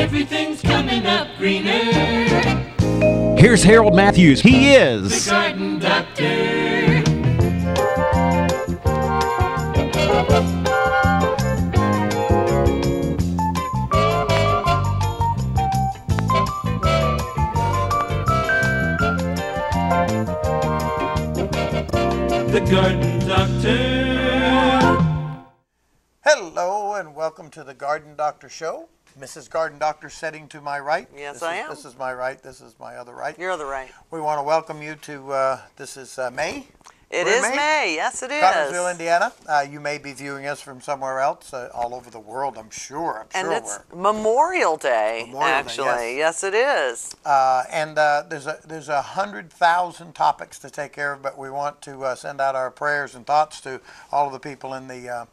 Everything's coming up greener. Here's Harold Matthews. He is The Garden Doctor. The Garden Doctor. Hello and welcome to the Garden Doctor Show. Mrs. Garden Doctor sitting to my right. Yes, I am. This is my right. This is my other right. Your other right. We want to welcome you to, this is May. It We're in is May. Yes, it is. Cartersville, Indiana. You may be viewing us from somewhere else, all over the world, I'm sure. And it's Memorial Day, actually. Yes. Yes, it is. There's 100,000 topics to take care of, but we want to send out our prayers and thoughts to all of the people in the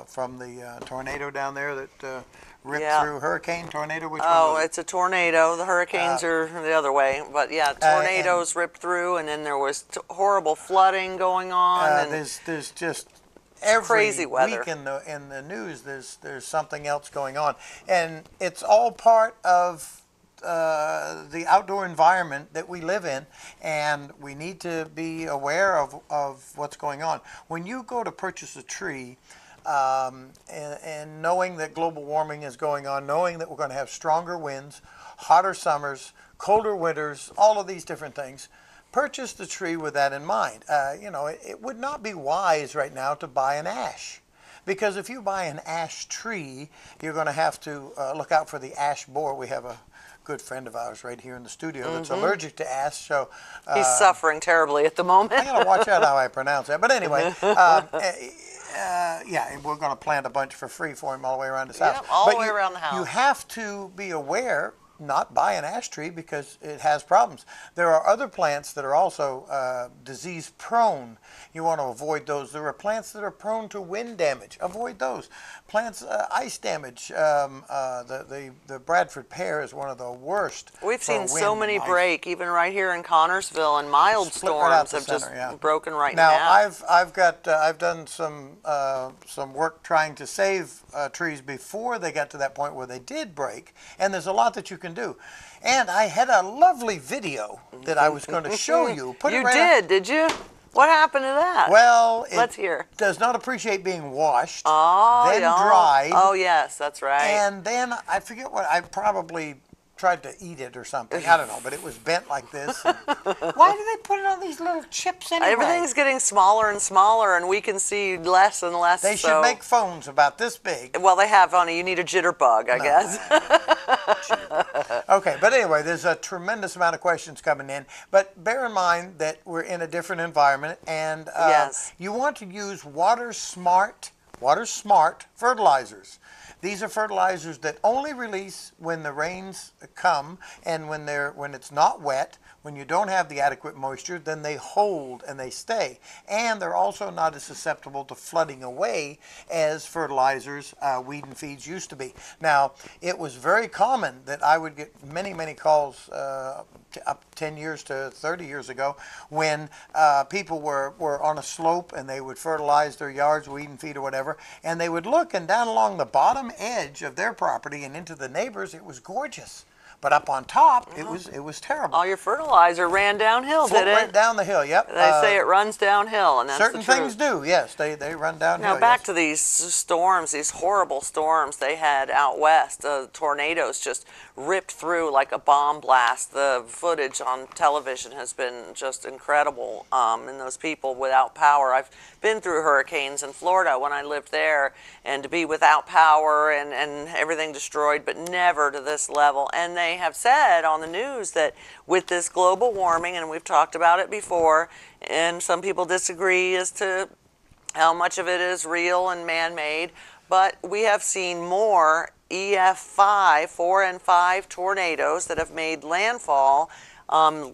from the tornado down there that ripped through. Hurricane, tornado, which one was it? It's a tornado. The hurricanes are the other way. But yeah, tornadoes ripped through, and then there was horrible flooding going on. And there's just every crazy weather. week in the news there's something else going on. And it's all part of the outdoor environment that we live in, and we need to be aware of what's going on. When you go to purchase a tree, and knowing that global warming is going on, knowing that we're going to have stronger winds, hotter summers, colder winters, all of these different things, purchase the tree with that in mind. It would not be wise right now to buy an ash. Because if you buy an ash tree, you're going to have to look out for the ash borer. We have a good friend of ours right here in the studio that's allergic to ash. So he's suffering terribly at the moment. I got to watch out how I pronounce that. But anyway, we're going to plant a bunch for free for him all the way around his house. Yep, all the way around the house. You have to be aware, not buy an ash tree because it has problems. There are other plants that are also disease prone. You want to avoid those. There are plants that are prone to wind damage. Avoid those. Plants, ice damage. The Bradford pear is one of the worst. We've seen so many break, even right here in Connersville, and mild storms have just broken right now. I've done some work trying to save trees before they got to that point where they did break, and there's a lot that you can do. And I had a lovely video that I was going to show you. Did you? What happened to that? Well, let's hear. Does not appreciate being washed, then dried. Oh, yes, that's right. And then I forget what, I probably tried to eat it or something. I don't know, but it was bent like this. Why do they put it on these little chips anyway? Everything's getting smaller and smaller, and we can see less and less. They should make phones about this big. Well, they have, honey. You need a jitterbug, I guess. Okay, but anyway, there's a tremendous amount of questions coming in. But bear in mind that we're in a different environment, and you want to use water smart fertilizers. These are fertilizers that only release when the rains come and when it's not wet. When you don't have the adequate moisture, then they hold and they stay. And they're also not as susceptible to flooding away as fertilizers, weed and feeds used to be. Now, it was very common that I would get many, many calls up 10 years to 30 years ago when people were on a slope and they would fertilize their yards, weed and feed or whatever, and they would look, and down along the bottom edge of their property and into the neighbors, it was gorgeous. But up on top, it was terrible. All your fertilizer ran downhill, did it? Went down the hill, yep. They say it runs downhill, and that's certain things do, yes. They run downhill. Now back to these storms, these horrible storms they had out west. Tornadoes just ripped through like a bomb blast. The footage on television has been just incredible. And those people without power. I've been through hurricanes in Florida when I lived there, and to be without power and everything destroyed, but never to this level. And they have said on the news that with this global warming, and we've talked about it before, and some people disagree as to how much of it is real and man-made, but we have seen more EF5, 4 and 5 tornadoes that have made landfall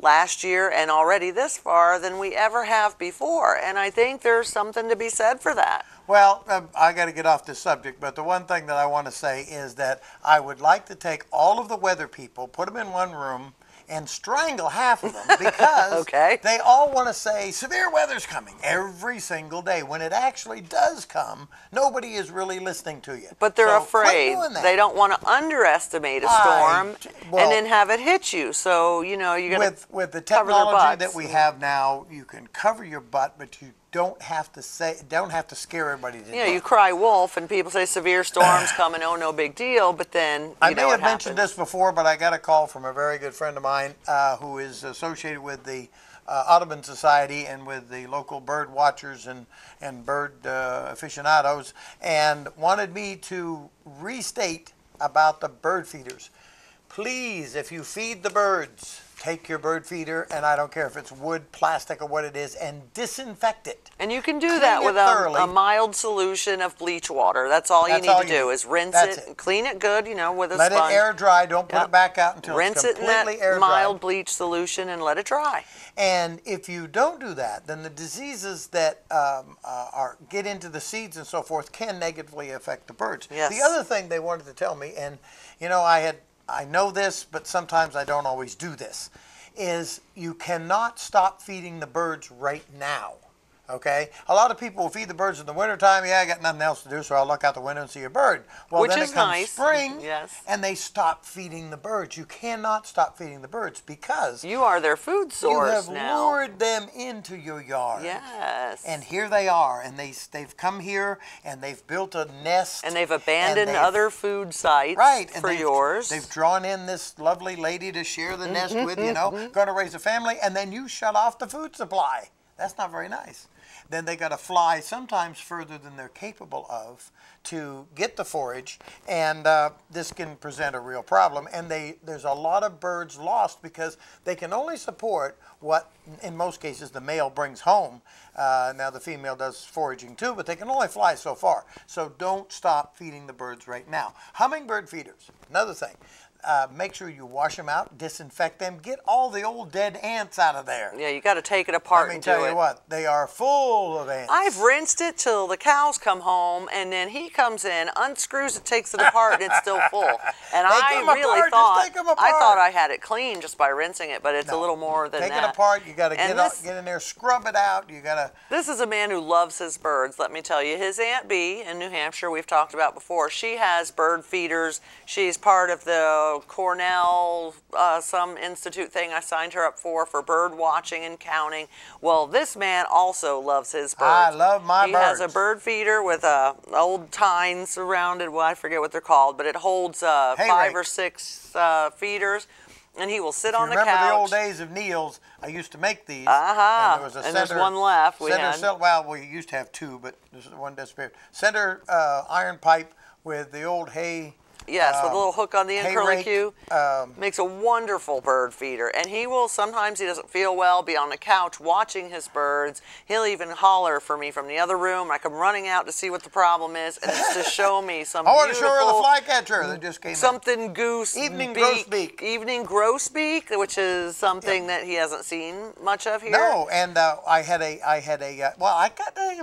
last year and already this far than we ever have before. And I think there's something to be said for that. Well, I got to get off this subject, but the one thing that I want to say is that I would like to take all of the weather people, put them in one room, and strangle half of them because Okay. they all want to say severe weather's coming every single day. When it actually does come, nobody is really listening to you. But they're So quit afraid. doing that. They don't want to underestimate a storm well, and then have it hit you. So, you know, you got to with the cover their technology that butts. we have now, you can cover your butt, but you don't have to scare everybody to death. Yeah, you cry wolf, and people say severe storms coming. Oh, no big deal. But then I you may know have what mentioned happens. this before, but I got a call from a very good friend of mine who is associated with the Audubon Society and with the local bird watchers and bird aficionados, and wanted me to restate about the bird feeders. Please, if you feed the birds, take your bird feeder, and I don't care if it's wood, plastic, or what it is, and disinfect it. And you can do Clean that it with thoroughly. a mild solution of bleach water. That's all you That's need all to you do need. is rinse That's it, it. clean it good, you know, with a Let sponge. it air dry. Don't put Yep. it back out until Rinse it's it in that completely air mild dry. bleach solution and let it dry. And if you don't do that, then the diseases that get into the seeds and so forth can negatively affect the birds. Yes. The other thing they wanted to tell me, and you know, I know this, but sometimes I don't always do this, is you cannot stop feeding the birds right now. Okay? A lot of people will feed the birds in the wintertime. Yeah, I got nothing else to do, so I'll look out the window and see a bird. Well, Which then is it comes nice. spring, Yes. and they stop feeding the birds. You cannot stop feeding the birds because You are their food you source have now. lured them into your yard. Yes. And here they are, and they've come here, and they've built a nest. And they've abandoned they've- other food sites Right, and for they've, yours. They've drawn in this lovely lady to share the nest with, you know, going to raise a family, and then you shut off the food supply. That's not very nice. Then they got to fly sometimes further than they're capable of to get the forage, and this can present a real problem. And there's a lot of birds lost because they can only support what, in most cases, the male brings home. Now the female does foraging too, but they can only fly so far. So don't stop feeding the birds right now. Hummingbird feeders, another thing. Make sure you wash them out, disinfect them, get all the old dead ants out of there. Yeah, you got to take it apart Let me and do tell you it. what, they are full of ants. I've rinsed it till the cows come home, and then he comes in, unscrews it, takes it apart, and it's still full. And Take I 'em really apart, just thought take 'em I apart. thought I had it clean just by rinsing it, but it's a No. little more than Take that. it apart, you got to And get in there, scrub it out, you got to... This is a man who loves his birds, let me tell you. His Aunt Bee in New Hampshire, we've talked about before, she has bird feeders. She's part of the Cornell, some institute thing I signed her up for bird watching and counting. Well, this man also loves his birds. I love my He has a birds. bird feeder with old tines surrounded, well, I forget what they're called, but it holds 5 rake. or 6 feeders. And he will sit on the Remember couch. the old days of Neil's? I used to make these. Uh-huh. And there was a And there's one left we had. Well, we used to have two, but there's one disappeared. Center iron pipe with the old hay. Yes, with a little hook on the end, hay curlicue. rake, Makes a wonderful bird feeder. And he will, sometimes he doesn't feel well, be on the couch watching his birds. He'll even holler for me from the other room. I come running out to see what the problem is, and it's to show me some I want to show her the beautiful flycatcher that just came in. something goose Evening beak, grosbeak. Evening grosbeak, which is something that he hasn't seen much of here. No, and I had a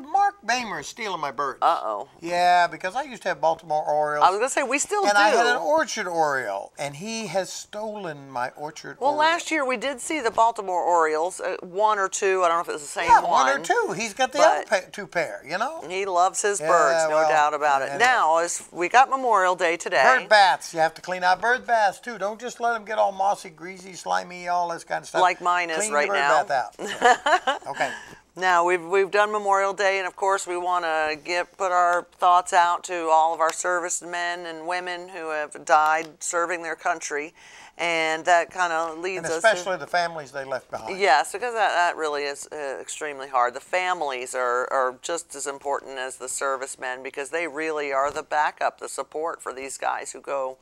Mark Bamer is stealing my birds. Uh-oh. Yeah, because I used to have Baltimore Orioles. I was going to say, we still and do. I had an orchard oriole, and he has stolen my orchard Well, oriole. last year we did see the Baltimore Orioles, 1 or 2. I don't know if it was the same Yeah, one. one or two. He's got the but- other two pair, you know? He loves his Yeah, birds, no well, doubt about it. anyway. Now, as we got Memorial Day today. Bird baths. You have to clean out bird baths, too. Don't just let them get all mossy, greasy, slimy, all this kind of stuff. Like mine is Clean right the bird now. bath out. Okay. Now, we've done Memorial Day, and of course we want to put our thoughts out to all of our servicemen and women who have died serving their country, and that kind of leads And us especially the families they left behind. Yes, because that really is extremely hard. The families are just as important as the servicemen because they really are the backup, the support for these guys who go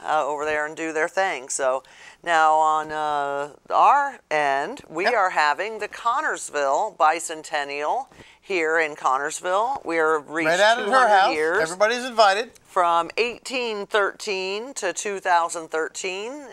over there and do their thing. So now on our end, we are having the Connorsville Bicentennial here in Connersville. We're reached Right out of 200 her house. years. Everybody's invited. From 1813 to 2013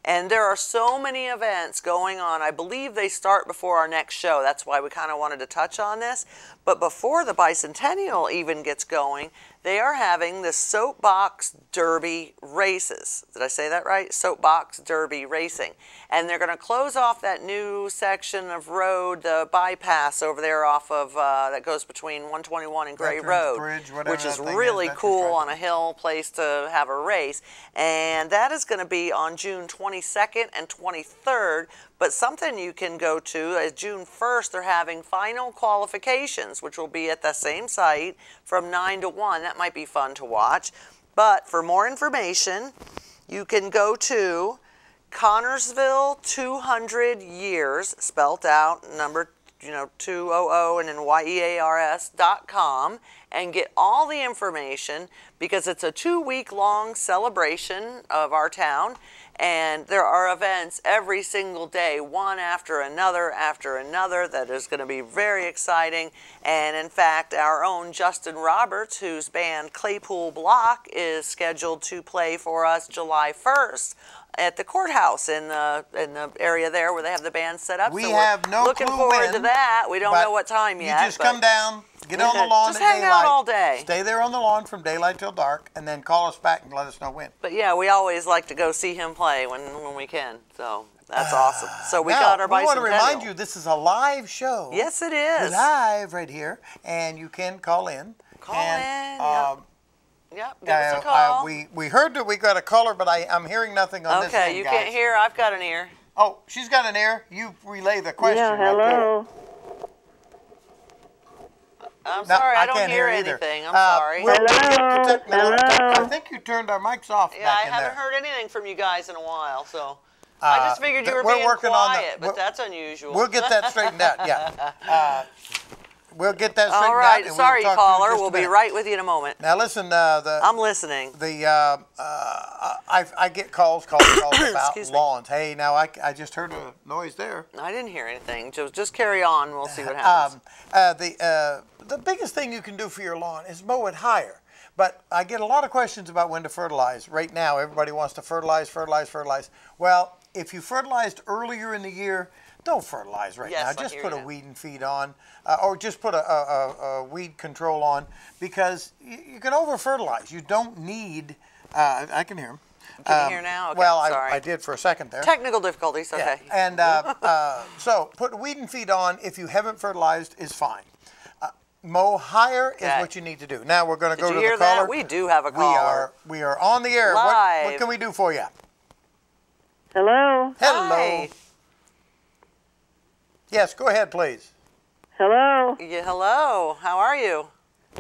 and there are so many events going on. I believe they start before our next show. That's why we kind of wanted to touch on this. But before the bicentennial even gets going, they are having the Soapbox Derby races. Did I say that right? Soapbox Derby racing. And they're going to close off that new section of road, the bypass over there off of, that goes between 121 and Gray Veterans Road, Bridge, whatever which is that thing really Veterans cool Drive. on a hill place to have a race. And that is going to be on June 22nd and 23rd. But something you can go to is June 1st, they're having final qualifications, which will be at the same site from 9 to 1. That might be fun to watch. But for more information, you can go to Connersville 200 Years, spelt out, number 200 and then YEARS.com, and get all the information because it's a 2-week-long celebration of our town. And there are events every single day, one after another, that is going to be very exciting. And in fact, our own Justin Roberts, whose band Claypool Block is scheduled to play for us July 1st at the courthouse in the area there where they have the band set up. We so have no looking clue forward when, to that. We don't but know what time yet. You just come down, get on the lawn just at hang daylight. out all day. Stay there on the lawn from daylight till dark, and then call us back and let us know when. But yeah, we always like to go see him play when we can. So that's awesome. So we now, got our bicentennial. we want to remind you this is a live show. Yes, it We're is. live right here, and you can call in. Call in. Yep, give us a call. We heard that we got a caller, but I'm hearing nothing on this end, Okay, you guys. can't hear. I've got an ear. Oh, she's got an ear. You relay the question. Yeah, hello. I'm No, sorry, I don't can't hear either. anything. I'm sorry. we'll get to Hello? technical- Hello? I think you turned our mics off Yeah, back I in haven't there. heard anything from you guys in a while, so I just figured you were we're being working on the- quiet, but that's unusual. We'll get that straightened out, yeah. We'll get that straightened All out. right, and sorry, we'll talk to you in caller. just a We'll be minute. right with you in a moment. Now listen, I'm listening. I get calls about Excuse me. lawns. Hey, now I just heard a noise there. I didn't hear anything. Just carry on. We'll see what happens. The biggest thing you can do for your lawn is mow it higher. But I get a lot of questions about when to fertilize. Right now, everybody wants to fertilize. Well, if you fertilized earlier in the year, don't fertilize right Yes, now. I Just hear put a you. weed and feed on, or just put a weed control on, because you can over fertilize. You don't need. I can hear him. Can you hear now? Okay, well, sorry. I did for a second there. Technical difficulties. Okay. Yeah. And so put weed and feed on if you haven't fertilized is fine. Mow higher is Okay. what you need to do. Now we're going to Did go you to hear the caller. that? We do have a caller. We are on the air. Live. What can we do for you? Hello? Hello. Hi. Yes, go ahead, please. Hello? Yeah, hello. How are you?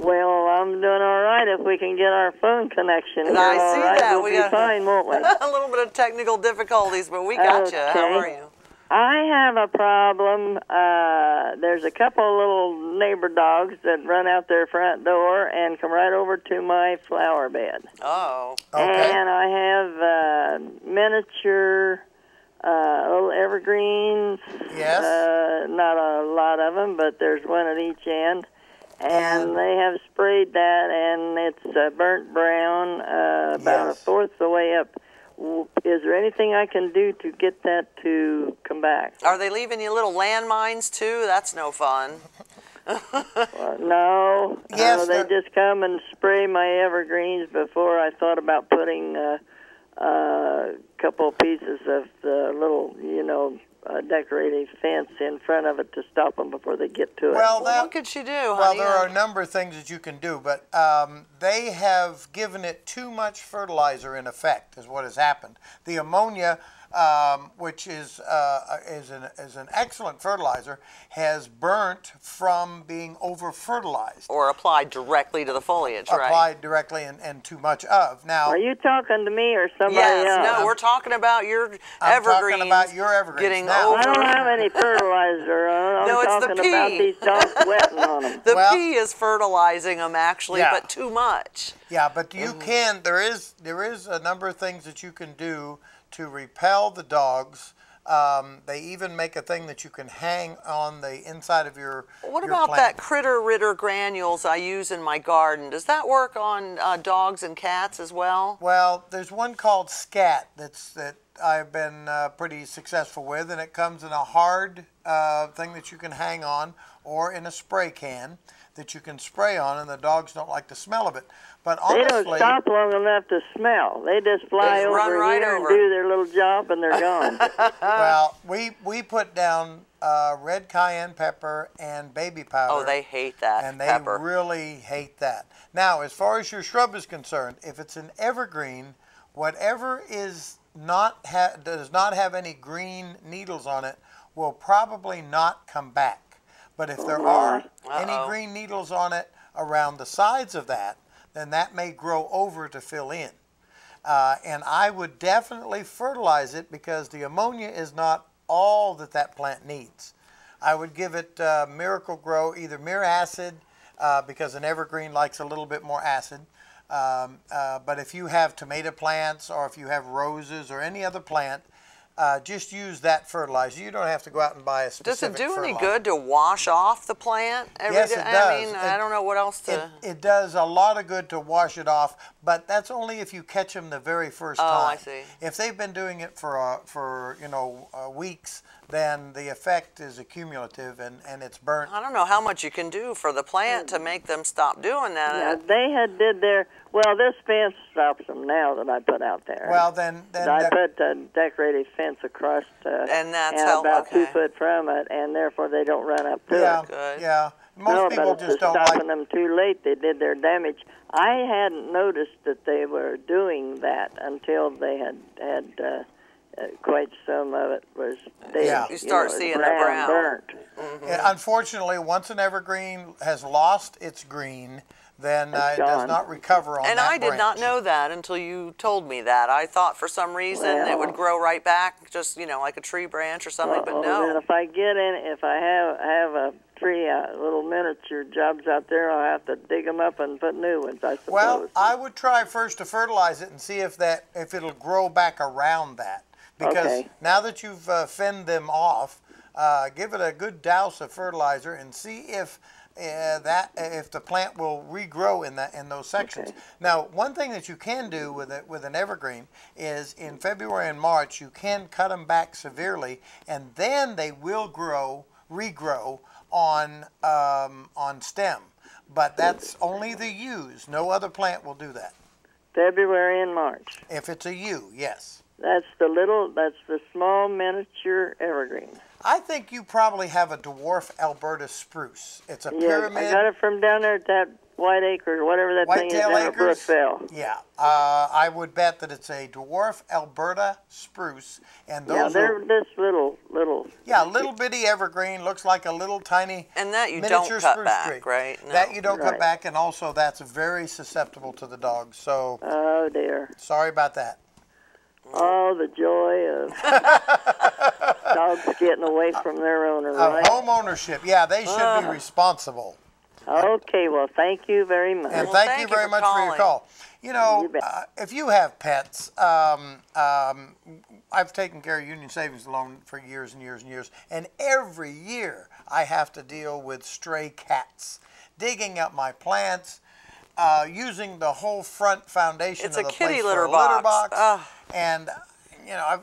Well, I'm doing all right if we can get our phone connection. I here all see right. that. We'll We be got- fine, won't we? A little bit of technical difficulties, but we got you. How Okay. are you? I have a problem. There's a couple little neighbor dogs that run out their front door and come right over to my flower bed. Oh. Okay. And I have miniature little evergreens. Yes. Not a lot of them, but there's one at each end. And they have sprayed that, and it's burnt brown about Yes. a fourth of the way up. Is there anything I can do to get that to come back? Are they leaving you little landmines too? That's no fun. No. Yes, they they're- just come and spray my evergreens before I thought about putting a couple pieces of the little, decorative fence in front of it to stop them before they get to it. Well, What could she do, honey? Well, there are a number of things that you can do, but they have given it too much fertilizer in effect, is what has happened. The ammonia, which is an excellent fertilizer, has burnt from being over fertilized, Or applied directly to the foliage, right? applied directly and too much of. Now, Are you talking to me or somebody Yes, else? no, we're talking about your I'm evergreens. talking about your evergreens. Getting Now- I over. don't have any fertilizer on. I'm No, it's the talking about pea. these dogs wetting on them. The Well- pea is fertilizing them actually, Yeah. but too much. yeah, but you can. There is a number of things that you can do to repel the dogs They even make a thing that you can hang on the inside of your What your about plant. that Critter Ritter granules I use in my garden? Does that work on dogs and cats as well? Well, there's one called Scat that I've been pretty successful with, and it comes in a hard thing that you can hang on, or in a spray can that you can spray on, and the dogs don't like the smell of it. But honestly, they don't stop long enough to smell. They just fly They run over right here over. and do their little job, and they're gone. well, we put down red cayenne pepper and baby powder. Oh, they hate that and they pepper. really hate that. Now, as far as your shrub is concerned, if it's an evergreen, whatever is does not have any green needles on it will probably not come back. But if there are any green needles on it around the sides of that, then that may grow over to fill in. And I would definitely fertilize it, because the ammonia is not all that that plant needs. I would give it Miracle Grow, either Mir Acid, because an evergreen likes a little bit more acid. But if you have tomato plants, or if you have roses or any other plant, just use that fertilizer. You don't have to go out and buy a specific Does it do any fertilizer. good to wash off the plant every Yes, day? it does. I mean, I don't know what else to... It does a lot of good to wash it off, but that's only if you catch them the very first time. Oh, I see. If they've been doing it for weeks, then the effect is accumulative, and it's burnt. I don't know how much you can do for the plant to make them stop doing that. Yeah, they did their. Well, this fence stops them now that I put out there. Well, then I put a decorative fence across, and that's about okay. 2 foot from it, and therefore they don't run up to yeah, it. Good. yeah. Most No, people but just it's don't stopping like. them too late. They did their damage. I hadn't noticed that they were doing that until they had quite some of it was dead. Yeah. You start seeing the brown. burnt. Unfortunately, once an evergreen has lost its green, then it does gone. not recover on And that I did not branch. know that until you told me that. I thought for some reason it would grow right back, just, like a tree branch or something, but Then no. if I get in, if I have a tree, little miniature jobs out there, I'll have to dig them up and put new ones, I suppose. Well, I would try first to fertilize it and see if it'll grow back around that. Because Okay. now that you've fenned them off, give it a good douse of fertilizer and see if the plant will regrow in those sections. Okay. Now, one thing that you can do with an evergreen is in February and March you can cut them back severely, and then they will regrow on stem. But that's only the U's. No other plant will do that. February and March. If it's a U, yes. That's the small miniature evergreen. I think you probably have a dwarf Alberta spruce. It's a Yes, pyramid. I got it from down there at that White Acres, whatever that thing is Whitetail down at Acres? Brookville. Yeah, I would bet that it's a dwarf Alberta spruce, and Yeah, those they're are this little. little bitty evergreen. Looks like a little tiny And that you miniature don't cut spruce back, tree. right? No. That you don't cut Right. back, and also that's very susceptible to the dogs. So Oh dear. sorry about that. Oh, the joy of dogs getting away from their owner, right? Home ownership, yeah, they should be responsible. Okay, well, thank you very much. And Well, thank thank you you very for much for your calling. call. You bet. If you have pets, I've taken care of Union Savings Loan for years and years and years, and every year I have to deal with stray cats, digging up my plants, using the whole front foundation It's of a the kitty place litter for a litter box. box, Ugh. and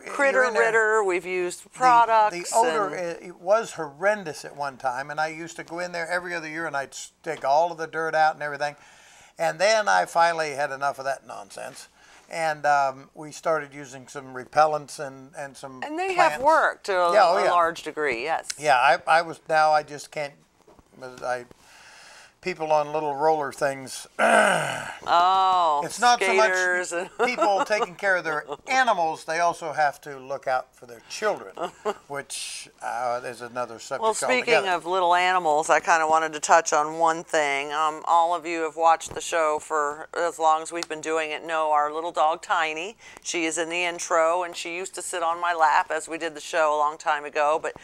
Critter you're in there. Ritter, we've used products. The odor and- it was horrendous at one time, and I used to go in there every other year and I'd dig all of the dirt out and everything. And then I finally had enough of that nonsense, and we started using some repellents and some. And they plants. have worked to a, Yeah, oh, a yeah. large degree, yes. Yeah, I just can't. People on little roller things. Oh, It's not skaters so much and people taking care of their animals. They also have to look out for their children, which is another subject Well, speaking altogether. of little animals, I kind of wanted to touch on one thing. All of you have watched the show for as long as we've been doing it know our little dog Tiny. She is in the intro, and she used to sit on my lap as we did the show a long time ago, but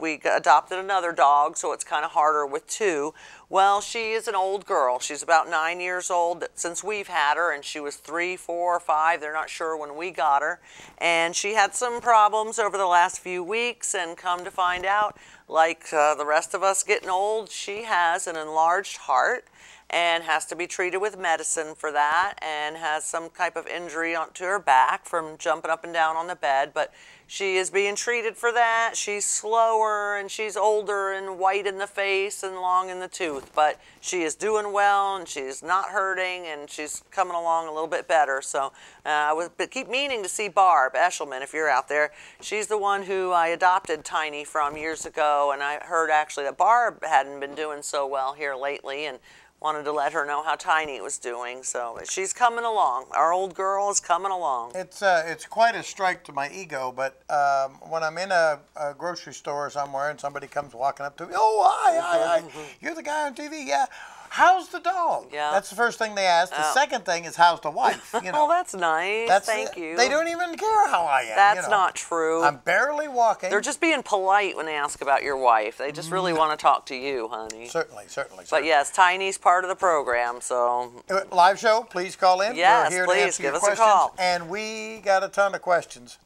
we adopted another dog, so it's kind of harder with two. Well, she she is an old girl. She's about 9 years old since we've had her, and she was 3, 4, or 5. They're not sure when we got her. And she had some problems over the last few weeks, and come to find out, like the rest of us getting old, she has an enlarged heart and has to be treated with medicine for that, and has some type of injury to her back from jumping up and down on the bed. But she is being treated for that. She's slower, and she's older and white in the face and long in the tooth, but she is doing well, and she's not hurting, and she's coming along a little bit better. So I keep meaning to see Barb Eshelman, if you're out there. She's the one who I adopted Tiny from years ago, and I heard actually that Barb hadn't been doing so well here lately, and wanted to let her know how Tiny was doing. So she's coming along. Our old girl is coming along. It's quite a strike to my ego, but when I'm in a grocery store somewhere and somebody comes walking up to me, oh, hi, you're the guy on TV, yeah. How's the dog? Yeah. That's the first thing they ask. The second thing is, how's the wife? You know. Oh, that's nice. Thank you. They don't even care how I am. That's not true. I'm barely walking. They're just being polite when they ask about your wife. They just really want to talk to you, honey. Certainly. But yes, Tiny's part of the program, so. Live show, please call in. Yes, We're here please, to answer give your us a questions, call. and we got a ton of questions.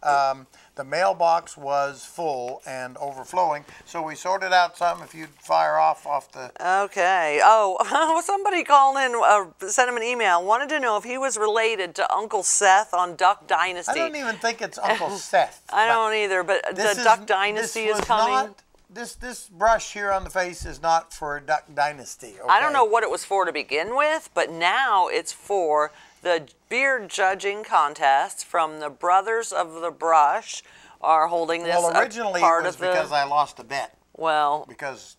The mailbox was full and overflowing, so we sorted out some. If you'd fire off the... Okay. Oh, somebody called in, sent him an email, wanted to know if he was related to Uncle Seth on Duck Dynasty. I don't even think it's Uncle Seth. I don't either, but the Duck Dynasty is coming. This brush here on the face is not for Duck Dynasty. Okay? I don't know what it was for to begin with, but now it's for the beard judging contest from the Brothers of the Brush are holding this. Well, originally it was because I lost a bet. Well, because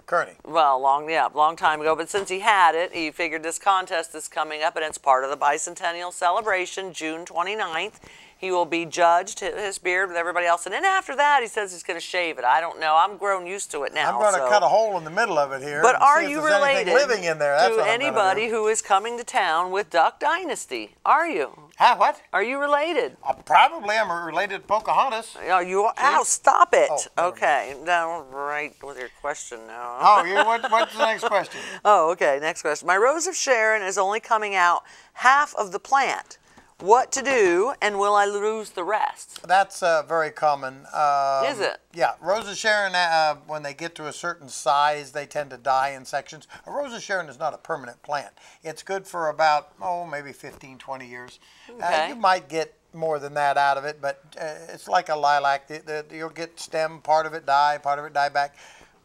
Kearney. Well, long time ago. But since he had it, he figured this contest is coming up, and it's part of the bicentennial celebration, June 29th. He will be judged, his beard, with everybody else. And then after that, he says he's going to shave it. I don't know. I'm grown used to it now. I'm going to cut a hole in the middle of it here. But are see if you there's related living in there. That's to anybody who is coming to town with Duck Dynasty? Are you? Huh, what? Are you related? Probably. I'm related to Pocahontas. Oh, you are? Ow, stop it. Oh, okay. Now, right with your question now. Oh, what's the next question? Oh, okay. Next question. My Rose of Sharon is only coming out half of the plant. What to do, and will I lose the rest? That's very common. Is it? Yeah. Rose of Sharon, when they get to a certain size, they tend to die in sections. A Rose of Sharon is not a permanent plant. It's good for about, maybe 15, 20 years. Okay. You might get more than that out of it, but it's like a lilac. You'll get stem, part of it die back.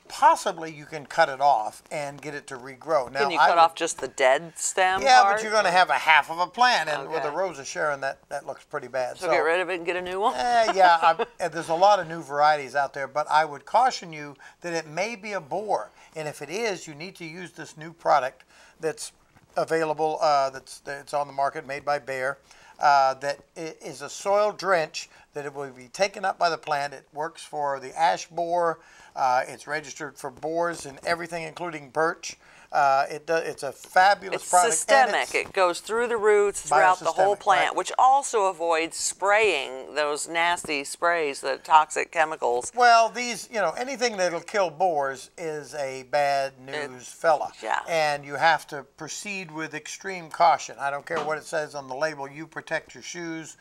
Possibly you can cut it off and get it to regrow. Now, can you cut off just the dead stem Yeah, part? but you're going to have a half of a plant, and with a Rose of Sharon, that looks pretty bad. So get rid of it and get a new one? There's a lot of new varieties out there, but I would caution you that it may be a borer. And if it is, you need to use this new product that's available, that's on the market, made by Bayer, that is a soil drench that it will be taken up by the plant. It works for the ash borer. It's registered for borers and everything, including birch. It's a fabulous product. It's systemic. It goes through the roots, throughout the whole plant, right. Which also avoids spraying those nasty sprays, the toxic chemicals. Well, these, anything that'll kill borers is a bad news fella. Yeah. And you have to proceed with extreme caution. I don't care what it says on the label. You protect your shoes.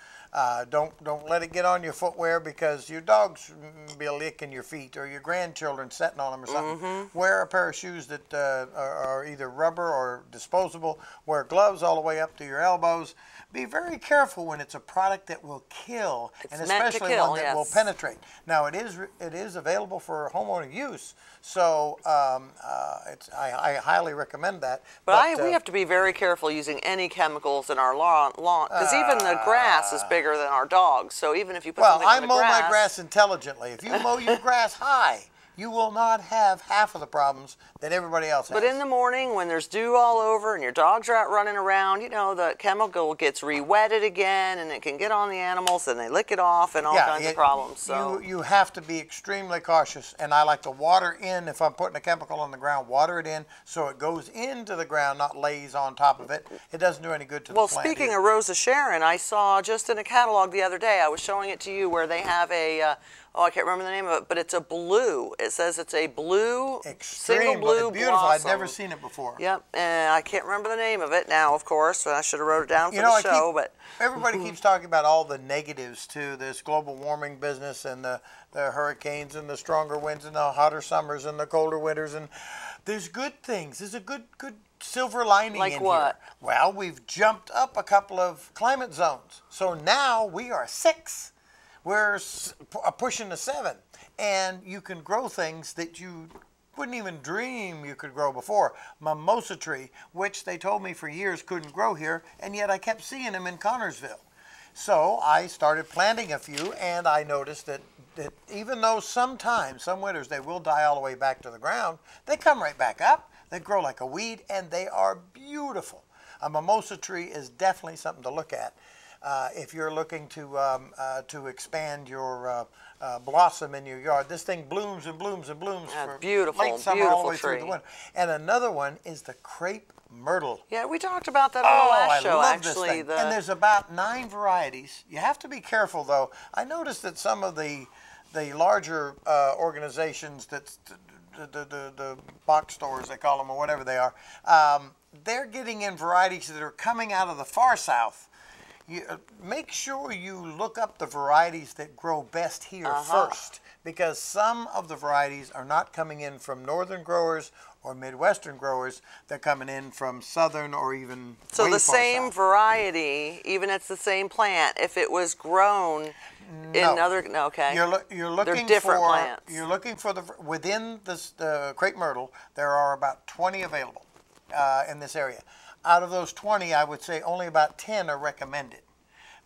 Don't let it get on your footwear, because your dogs be licking your feet, or your grandchildren sitting on them or something. Mm-hmm. Wear a pair of shoes that are either rubber or disposable. Wear gloves all the way up to your elbows. Be very careful when it's a product that will kill, and especially one that will penetrate. Now, it is available for homeowner use, so I highly recommend that. But we have to be very careful using any chemicals in our lawn, because even the grass is bigger than our dogs. So even if you put something in the grass... Well, I mow my grass intelligently. If you mow your grass high, you will not have half of the problems that everybody else has. But in the morning, when there's dew all over and your dogs are out running around, the chemical gets re-wetted again, and it can get on the animals, and they lick it off, and all kinds of problems. So you have to be extremely cautious, and I like to water in. If I'm putting a chemical on the ground, water it in so it goes into the ground, not lays on top of it. It doesn't do any good to the plant. Well, speaking of Rose of Sharon, I saw just in a catalog the other day, I was showing it to you, where they have a Oh, I can't remember the name of it, but it's a blue. It says it's a blue, single blue beautiful. blossom. I'd never seen it before. Yep, and I can't remember the name of it now, of course. I should have wrote it down for the show, but everybody keeps talking about all the negatives to this global warming business and the hurricanes and the stronger winds and the hotter summers and the colder winters, and there's good things. There's a good silver lining like in what? here. Well, we've jumped up a couple of climate zones, so now we are 6. We're pushing to 7, and you can grow things that you wouldn't even dream you could grow before. Mimosa tree, which they told me for years couldn't grow here, and yet I kept seeing them in Connorsville. So I started planting a few, and I noticed that even though sometimes, some winters, they will die all the way back to the ground, they come right back up. They grow like a weed, and they are beautiful. A mimosa tree is definitely something to look at. If you're looking to expand your blossom in your yard, this thing blooms and blooms and blooms for late summer all the way through the winter. And another one is the crepe myrtle. Yeah, we talked about that on the last show, love actually. This thing. And there's about 9 varieties. You have to be careful, though. I noticed that some of the larger organizations, that's the box stores, they call them, or whatever they are, they're getting in varieties that are coming out of the far south. Make sure you look up the varieties that grow best here first, because some of the varieties are not coming in from northern growers or Midwestern growers. They're coming in from southern or even So way the far same south. variety, even it's the same plant, if it was grown in other, okay. You're looking They're different for plants. You're looking for within the crepe myrtle. There are about 20 available in this area. Out of those 20, I would say only about 10 are recommended.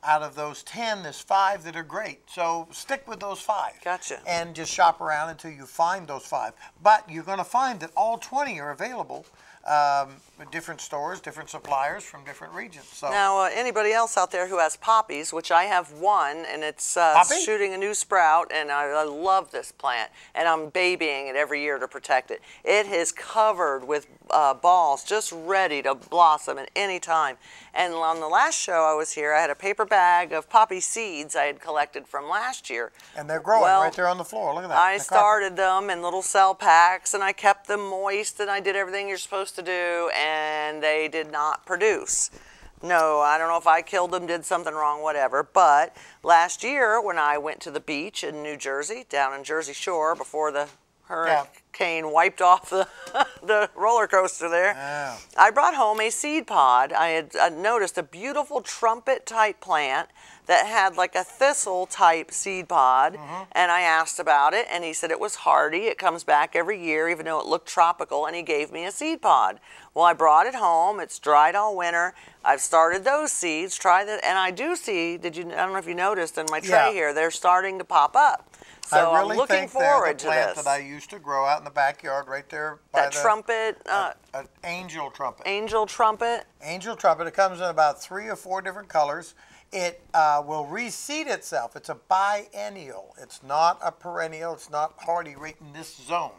Out of those 10, there's 5 that are great. So stick with those 5. Gotcha. And just shop around until you find those 5. But you're going to find that all 20 are available at different stores, different suppliers from different regions. So now, anybody else out there who has poppies, which I have one, and it's shooting a new sprout, and I love this plant, and I'm babying it every year to protect it. It is covered with balls, just ready to blossom at any time. And on the last show I was here, I had a paper bag of poppy seeds I had collected from last year. And they're growing right there on the floor. Look at that. I started them in little cell packs, and I kept them moist, and I did everything you're supposed to do, and they did not produce. No, I don't know if I killed them, did something wrong, whatever. But last year, when I went to the beach in New Jersey, down in Jersey Shore, before the hurricane wiped off the roller coaster there, I brought home a seed pod. I had noticed a beautiful trumpet type plant that had like a thistle type seed pod, and I asked about it, and he said it was hardy. It comes back every year, even though it looked tropical, and he gave me a seed pod. Well, I brought it home. It's dried all winter. I've started those seeds. Try that, and I do see. I don't know if you noticed in my tray here, they're starting to pop up. So I really I'm looking think forward the plant to this. that I used to grow out in the backyard right there by that trumpet. An angel trumpet. Angel trumpet. Angel trumpet. It comes in about 3 or 4 different colors. It will reseed itself. It's a biennial. It's not a perennial. It's not hardy right in this zone.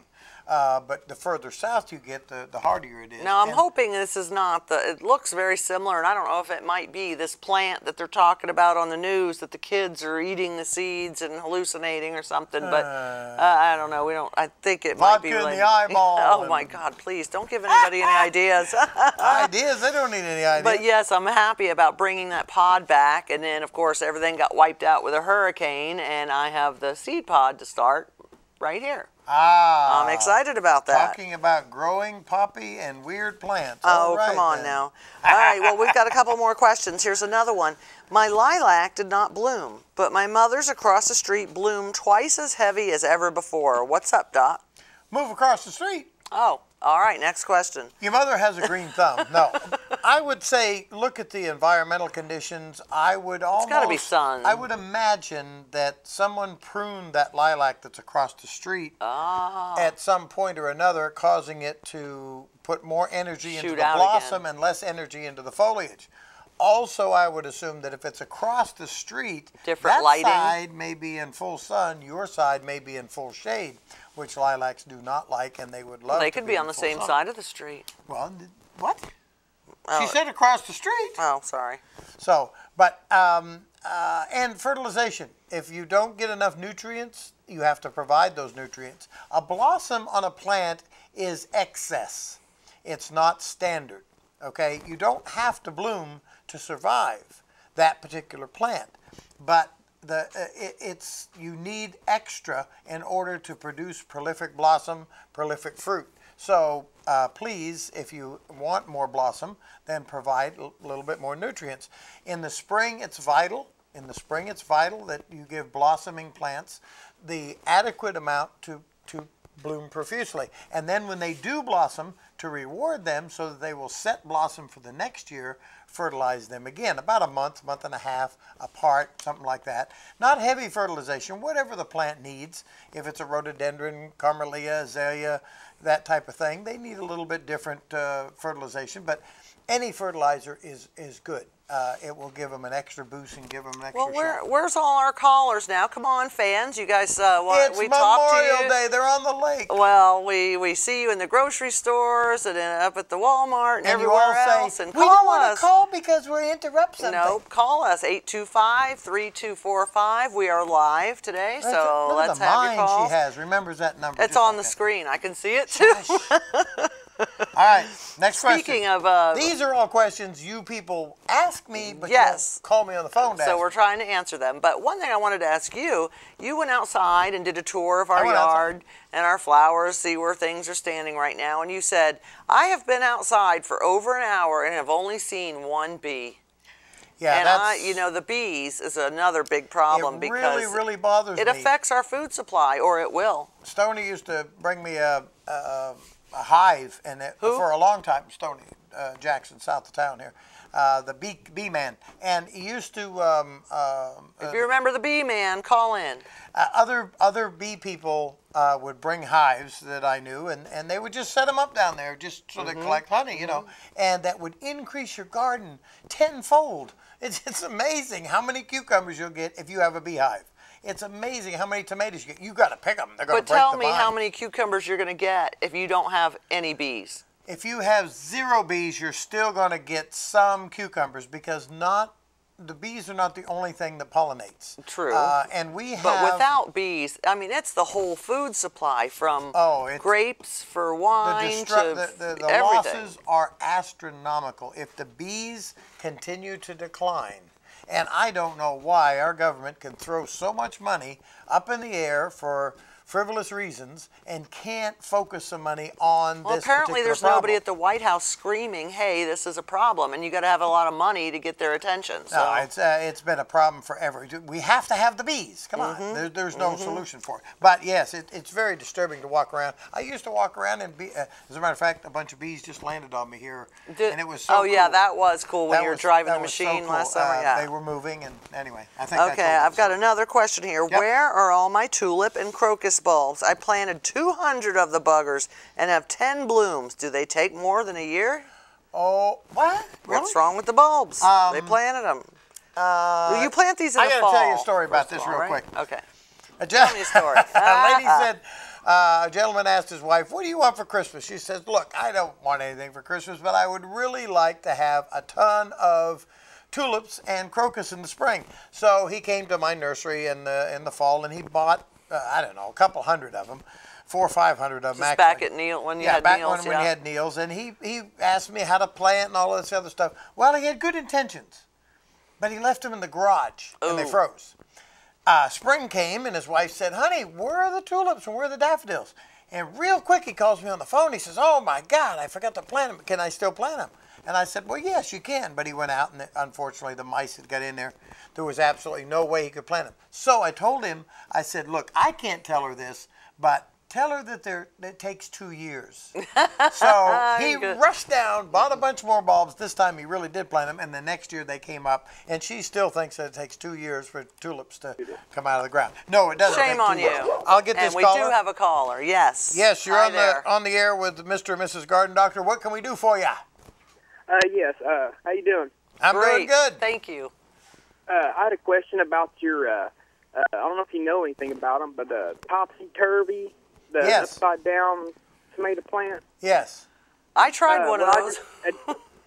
But the further south you get, the hardier it is. Now, I'm hoping this is not it looks very similar, and I don't know if it might be this plant that they're talking about on the news, that the kids are eating the seeds and hallucinating or something, but I don't know. I think it might be vodka in the eyeball. Oh, my God, please, don't give anybody any ideas. Ideas? They don't need any ideas. But, yes, I'm happy about bringing that pod back, and then, of course, everything got wiped out with a hurricane, and I have the seed pod to start right here. I'm excited about that. Talking about growing poppy and weird plants. Oh, come on now. All right, well, we've got a couple more questions. Here's another one. My lilac did not bloom, but my mother's across the street bloomed twice as heavy as ever before. What's up, Dot? Move across the street. Oh, all right, next question. Your mother has a green thumb. No. I would say look at the environmental conditions. I would almost... It's got to be sun. I would imagine that someone pruned that lilac that's across the street at some point or another, causing it to put more energy into the blossom and less energy into the foliage. Also, I would assume that if it's across the street, different lighting. Side may be in full sun, your side may be in full shade, which lilacs do not like, and they would love They to could be on the same sun. side of the street. Well, what? She said across the street. Oh, sorry. So, but and fertilization. If you don't get enough nutrients, you have to provide those nutrients. A blossom on a plant is excess. It's not standard. Okay, you don't have to bloom to survive that particular plant, but you need extra in order to produce prolific blossom, prolific fruit. So please, if you want more blossom, then provide a little bit more nutrients. In the spring, it's vital. In the spring, it's vital that you give blossoming plants the adequate amount to bloom profusely. And then when they do blossom, to reward them so that they will set blossom for the next year, fertilize them again, about a month, month and a half apart, something like that. Not heavy fertilization, whatever the plant needs. If it's a rhododendron, camellia, azalea, that type of thing, they need a little bit different fertilization, but any fertilizer is good. It will give them an extra boost and give them an extra shot. Where's all our callers now? Come on, fans. You guys, It's we talked to you. Memorial Day. They're on the lake. Well, we see you in the grocery stores and up at the Walmart and everywhere you all else. Say, and we don't want to call because we interrupt something. Nope. Call us, 825-3245. We are live today, so let's have your calls. She has. Remembers that number. It's on the screen. I can see it, too. All right, next question. Speaking of... these are all questions you people ask me, but yes, you call me on the phone to ask. So we're trying to answer them. But one thing I wanted to ask you, you went outside and did a tour of our yard and our flowers, see where things are standing right now, and you said, I have been outside for over an hour and have only seen one bee. Yeah, and you know, the bees is another big problem because it really bothers me. It affects our food supply, or it will. Stoney used to bring me a hive, and for a long time, Stoney Jackson, south of town here, the bee man, and he used to. If you remember the bee man, call in. Other bee people would bring hives that I knew, and they would just set them up down there just so they collect honey, you know, and that would increase your garden tenfold. It's amazing how many cucumbers you'll get if you have a beehive. It's amazing how many tomatoes you get. You got to pick them. They're going to break the vine. But tell me how many cucumbers you're going to get if you don't have any bees. If you have 0 bees, you're still going to get some cucumbers because the bees are not the only thing that pollinates. True. And we have. But without bees, I mean, it's the whole food supply from grapes for wine to the everything. losses are astronomical if the bees continue to decline. And I don't know why our government can throw so much money up in the air for frivolous reasons and can't focus some money on this apparently there's problem. Nobody at the White House screaming, hey, this is a problem, and you got to have a lot of money to get their attention. So. No, it's been a problem forever. We have to have the bees. Come on, there's no solution for it. But yes, it's very disturbing to walk around. I used to walk around and as a matter of fact, a bunch of bees just landed on me here, and it was so cool. Yeah, that was cool when you were driving the machine last summer. Yeah, they were moving, and anyway, I think. Okay, I've got another question here. Yep. Where are all my tulip and crocus bulbs? I planted 200 of the buggers and have 10 blooms. Do they take more than a year? Oh, what? Really? What's wrong with the bulbs? They planted them. Well, you plant these in the fall. I got to tell you a story about this real quick. Okay. Tell me a story. A lady said, a gentleman asked his wife, what do you want for Christmas? She says, look, I don't want anything for Christmas, but I would really like to have a ton of tulips and crocus in the spring. So he came to my nursery in the fall, and he bought, I don't know, a couple hundred of them, 400 or 500 of them. Just back at Neil when you had Neil's. When you had Neil's, and he asked me how to plant and all this other stuff. Well, he had good intentions, but he left them in the garage, and they froze. Spring came, and his wife said, honey, where are the tulips and where are the daffodils? And real quick, he calls me on the phone. He says, oh, my God, I forgot to plant them. Can I still plant them? And I said, well, yes, you can. But he went out, and unfortunately, the mice had got in there. There was absolutely no way he could plant them. So I told him, I said, look, I can't tell her this, but tell her that it takes 2 years. So he rushed down, bought a bunch more bulbs. This time he really did plant them, and the next year they came up. And she still thinks that it takes 2 years for tulips to come out of the ground. No, it doesn't. Shame on you. I'll get this caller. And we do have a caller, yes. Yes, you're on the air with Mr. and Mrs. Garden Doctor. What can we do for you? Yes. How you doing? I'm doing good. Thank you. I had a question about your, I don't know if you know anything about them, but the topsy-turvy, the upside-down tomato plant. Yes. I tried one of those.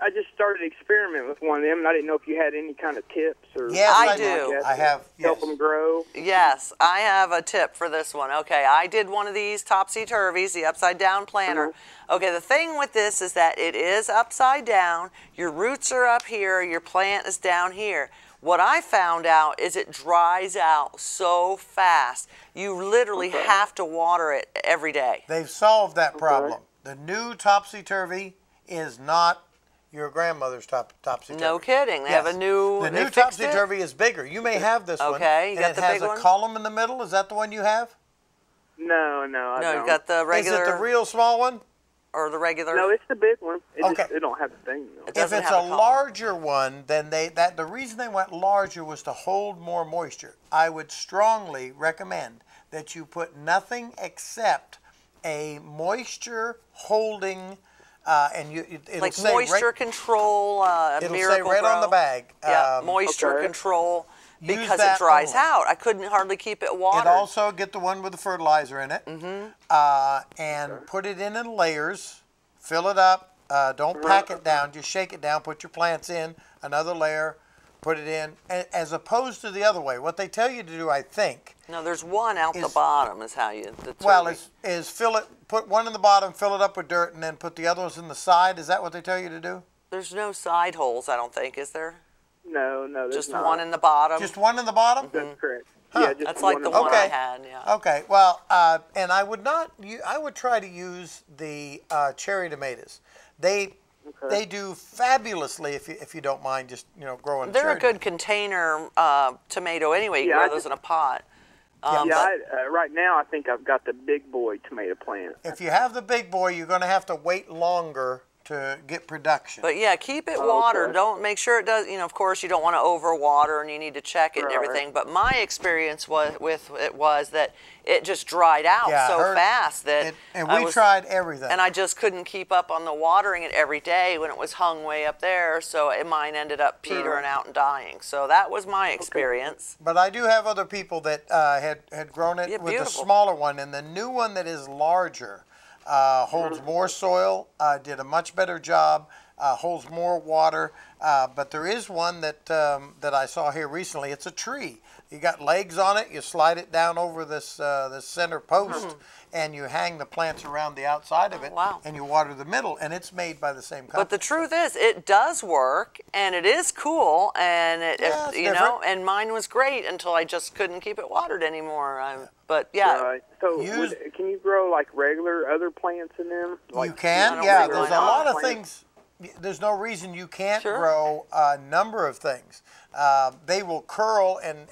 I just started experimenting with one of them, and I didn't know if you had any kind of tips or Yes, I I do. I have. help Yes. them grow. Yes, I have a tip for this one. Okay, I did one of these topsy-turvies, the upside-down planter. Okay, the thing with this is that it is upside down. Your roots are up here. Your plant is down here. What I found out is it dries out so fast. You literally have to water it every day. They've solved that problem. The new topsy-turvy is not your grandmother's topsy-turvy. No kidding. They have a new. The they new fixed it? topsy-turvy is bigger. You may have this one. Okay, you and got it the has big a one? column in the middle. Is that the one you have? No, I No, don't. you've got the regular Is it the real small one? or the regular. No, it's the big one. Okay. It don't have the thing though. If doesn't it's have a a column. larger one, then the reason they went larger was to hold more moisture. I would strongly recommend that you put nothing except a moisture holding, and it'll like say moisture right, control, it'll say Miracle right on the Grow. bag. Yeah, moisture Okay. control Use because it that dries only. out. I couldn't hardly keep it watered. It also get the one with the fertilizer in it, and put it in layers. Fill it up. Don't pack it down. Just shake it down. Put your plants in another layer. Put it in, as opposed to the other way. What they tell you to do, I think, No, there's one out the Is- bottom is how you. well, is fill it. Put one in the bottom, fill it up with dirt, and then put the other ones in the side. Is that what they tell you to do? There's no side holes, I don't think, is there? No, there's Just not. one in the bottom. Just one in the bottom? That's correct. Huh. Yeah, just That's like the in one I Okay. had. Yeah. Okay, well, and I would not. I would try to use the cherry tomatoes. They do fabulously if you don't mind just growing. They're cherry a good container tomato anyway. You Yeah, grow I those just- in a pot. Yeah, right now I think I've got the big boy tomato plant. If you have the big boy, you're going to have to wait longer to get production. But yeah, keep it Okay. watered. Don't make sure it does. Of course, you don't want to overwater, and you need to check it and Right. everything. But my experience with it was that it just dried out Yeah, so her- fast that and I we was- tried everything. and I just couldn't keep up on the watering it every day when it was hung way up there. So mine ended up petering out and dying. So that was my experience. But I do have other people that had grown it Yeah, with the beautiful. smaller one, and the new one that is larger holds more soil, did a much better job, holds more water. But there is one that I saw here recently. It's a tree. You got legs on it. You slide it down over this center post, and you hang the plants around the outside of it. Wow. And you water the middle, and it's made by the same company. But the truth is, it does work, and it is cool, and Yeah, it's different. and mine was great until I just couldn't keep it watered anymore. But yeah, Right. So Use- can you grow like regular other plants in them? Like, You can, I don't yeah. see There's why a not. lot of things. There's no reason you can't Sure. grow a number of things. They will curl and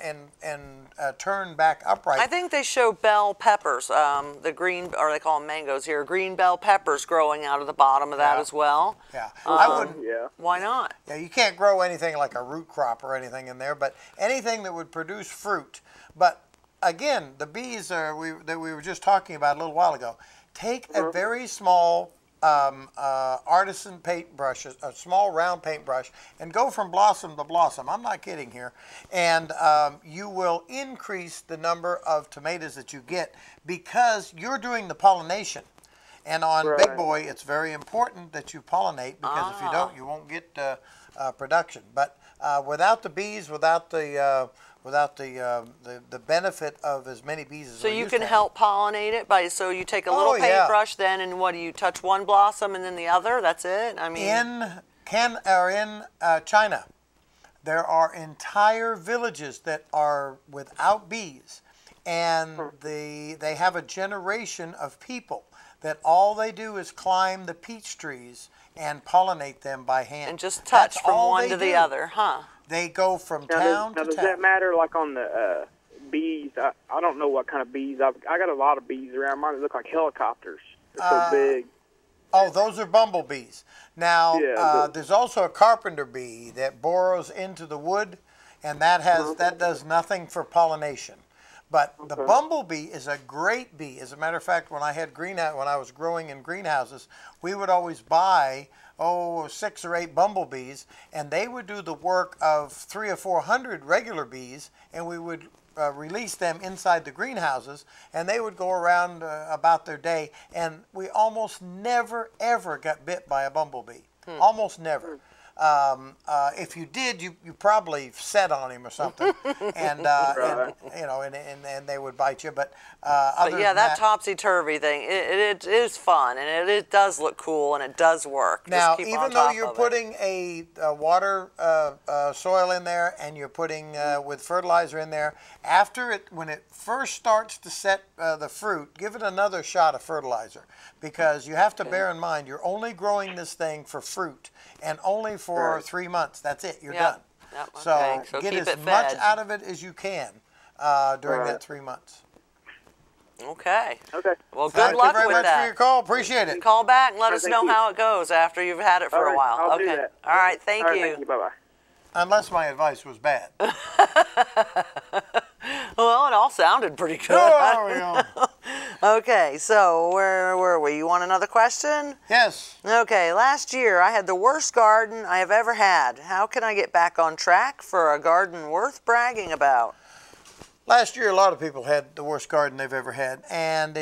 turn back upright. I think they show bell peppers, the green, or they call them mangoes here, green bell peppers growing out of the bottom of that Yeah. as well. Yeah, I wouldn't. Yeah. Why not? Yeah, you can't grow anything like a root crop or anything in there, but anything that would produce fruit. But again, the bees that we were just talking about a little while ago. Take a very small artisan paintbrush, a small round paintbrush, and go from blossom to blossom. I'm not kidding here. And you will increase the number of tomatoes that you get because you're doing the pollination. And on Big Right. Boy, it's very important that you pollinate because if you don't, you won't get production. But without the bees, without the benefit of as many bees as So we you used can to have. help pollinate it so you take a little Oh, yeah. paintbrush then, and what do you touch one blossom and then the other? That's it. I mean, In China, there are entire villages that are without bees, and they have a generation of people that all they do is climb the peach trees and pollinate them by hand. and just touch That's from all one they to the do. other, huh? They go from Now, town does to that town. matter? Like on the bees, I don't know what kind of bees. I got a lot of bees around. Mine look like helicopters. They're so big. Oh, those are bumblebees. Now, Yeah, there's also a carpenter bee that burrows into the wood, and that does nothing for pollination. But the bumblebee is a great bee. As a matter of fact, when I was growing in greenhouses, we would always buy 6 or 8 bumblebees, and they would do the work of 300 or 400 regular bees, and we would release them inside the greenhouses, and they would go around about their day, and we almost never ever got bit by a bumblebee. Almost never. If you did, you probably set on him or something, and you know, and they would bite you. But other yeah, than that topsy-turvy thing, it is fun, and it does look cool, and it does work. Now, Just keep even on though top you're of putting a water soil in there, and you're putting with fertilizer in there, when it first starts to set the fruit, give it another shot of fertilizer, because you have to bear in mind you're only growing this thing for fruit, and only for 3 months. That's it. You're done. Yep, So okay. get keep as it much fed. out of it as you can during that 3 months. Okay. Okay. Well, good Thank you luck very with much that. for your call. Appreciate it. Call back and let us thank know you. how it goes after you've had it for All a right, while. I'll okay. do that. All right. Thank All right, you. Thank you. Bye-bye. Unless my advice was bad. Well, it all sounded pretty good. Oh, we all- Okay, so where were we? You want another question? Yes. Okay, last year I had the worst garden I have ever had. How can I get back on track for a garden worth bragging about? Last year, a lot of people had the worst garden they've ever had, and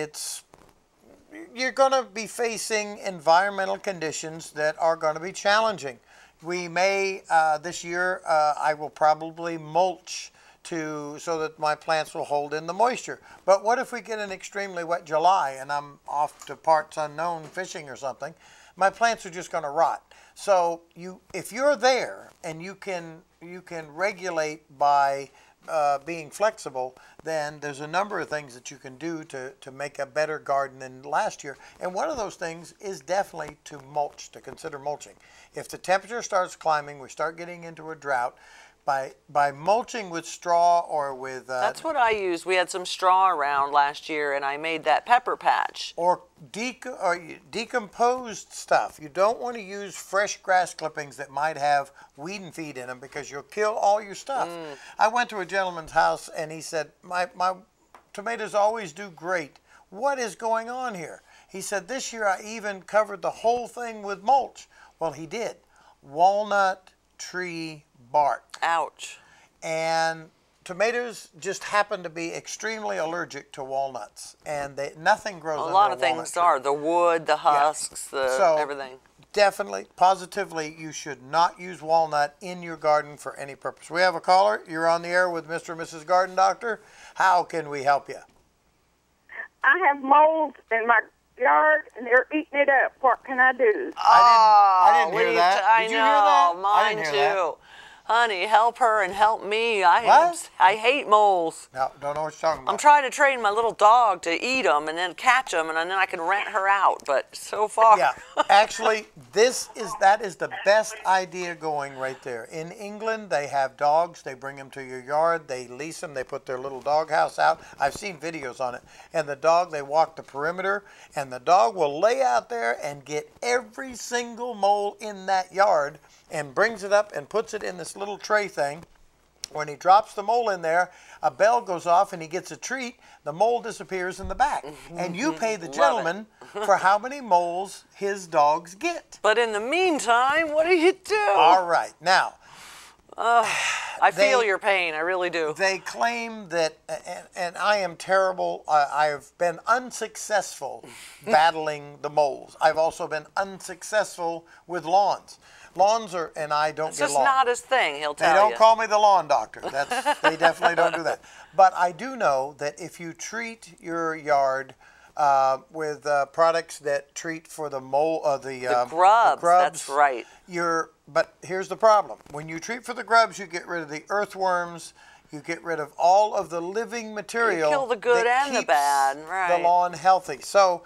you're going to be facing environmental conditions that are going to be challenging. We may, this year, I will probably mulch so that my plants will hold in the moisture. But what if we get an extremely wet July and I'm off to parts unknown fishing or something? My plants are just going to rot. So if you're there and you can regulate by being flexible, then there's a number of things that you can do to make a better garden than last year. And one of those things is definitely to mulch, to consider mulching. If the temperature starts climbing, we start getting into a drought, by mulching with straw or with... That's what I used. We had some straw around last year, and I made that pepper patch. Or decomposed stuff. You don't want to use fresh grass clippings that might have weed and feed in them, because you'll kill all your stuff. I went to a gentleman's house, and he said, my tomatoes always do great. What is going on here? He said, this year I even covered the whole thing with mulch. Well, he did. Walnut tree bark. Ouch. And tomatoes just happen to be extremely allergic to walnuts, and nothing grows under A lot of walnut things tree. are. The wood, the husks, everything. Definitely, positively, you should not use walnut in your garden for any purpose. We have a caller. You're on the air with Mr. and Mrs. Garden Doctor. How can we help you? I have moles in my yard, and they're eating it up. What can I do? I didn't hear that. I Did know, you hear that? mine I didn't hear too. Honey, help her and help me. What? I hate moles. No, don't know what you're talking about. I'm trying to train my little dog to eat them and then catch them, and then I can rent her out. But so far, Yeah, actually, that is the best idea going right there. In England, they have dogs. They bring them to your yard. They lease them. They put their little dog house out. I've seen videos on it. And the dog, they walk the perimeter, and the dog will lay out there and get every single mole in that yard and brings it up and puts it in this little tray thing. When he drops the mole in there, a bell goes off and he gets a treat. The mole disappears in the back. And you pay the gentleman for how many moles his dogs get. But in the meantime, what do you do? All right. Now, I feel your pain. I really do. they claim that, and I am terrible, I've been unsuccessful battling the moles. I've also been unsuccessful with lawns. Lawns and I don't It's get just along. not his thing, he'll tell They you. don't call me the lawn doctor. They definitely don't do that. But I do know that if you treat your yard with products that treat for the mole, the grubs, that's right. But here's the problem: when you treat for the grubs, you get rid of the earthworms. You get rid of all of the living material. You kill the good that and the keeps bad, right? The lawn healthy. So.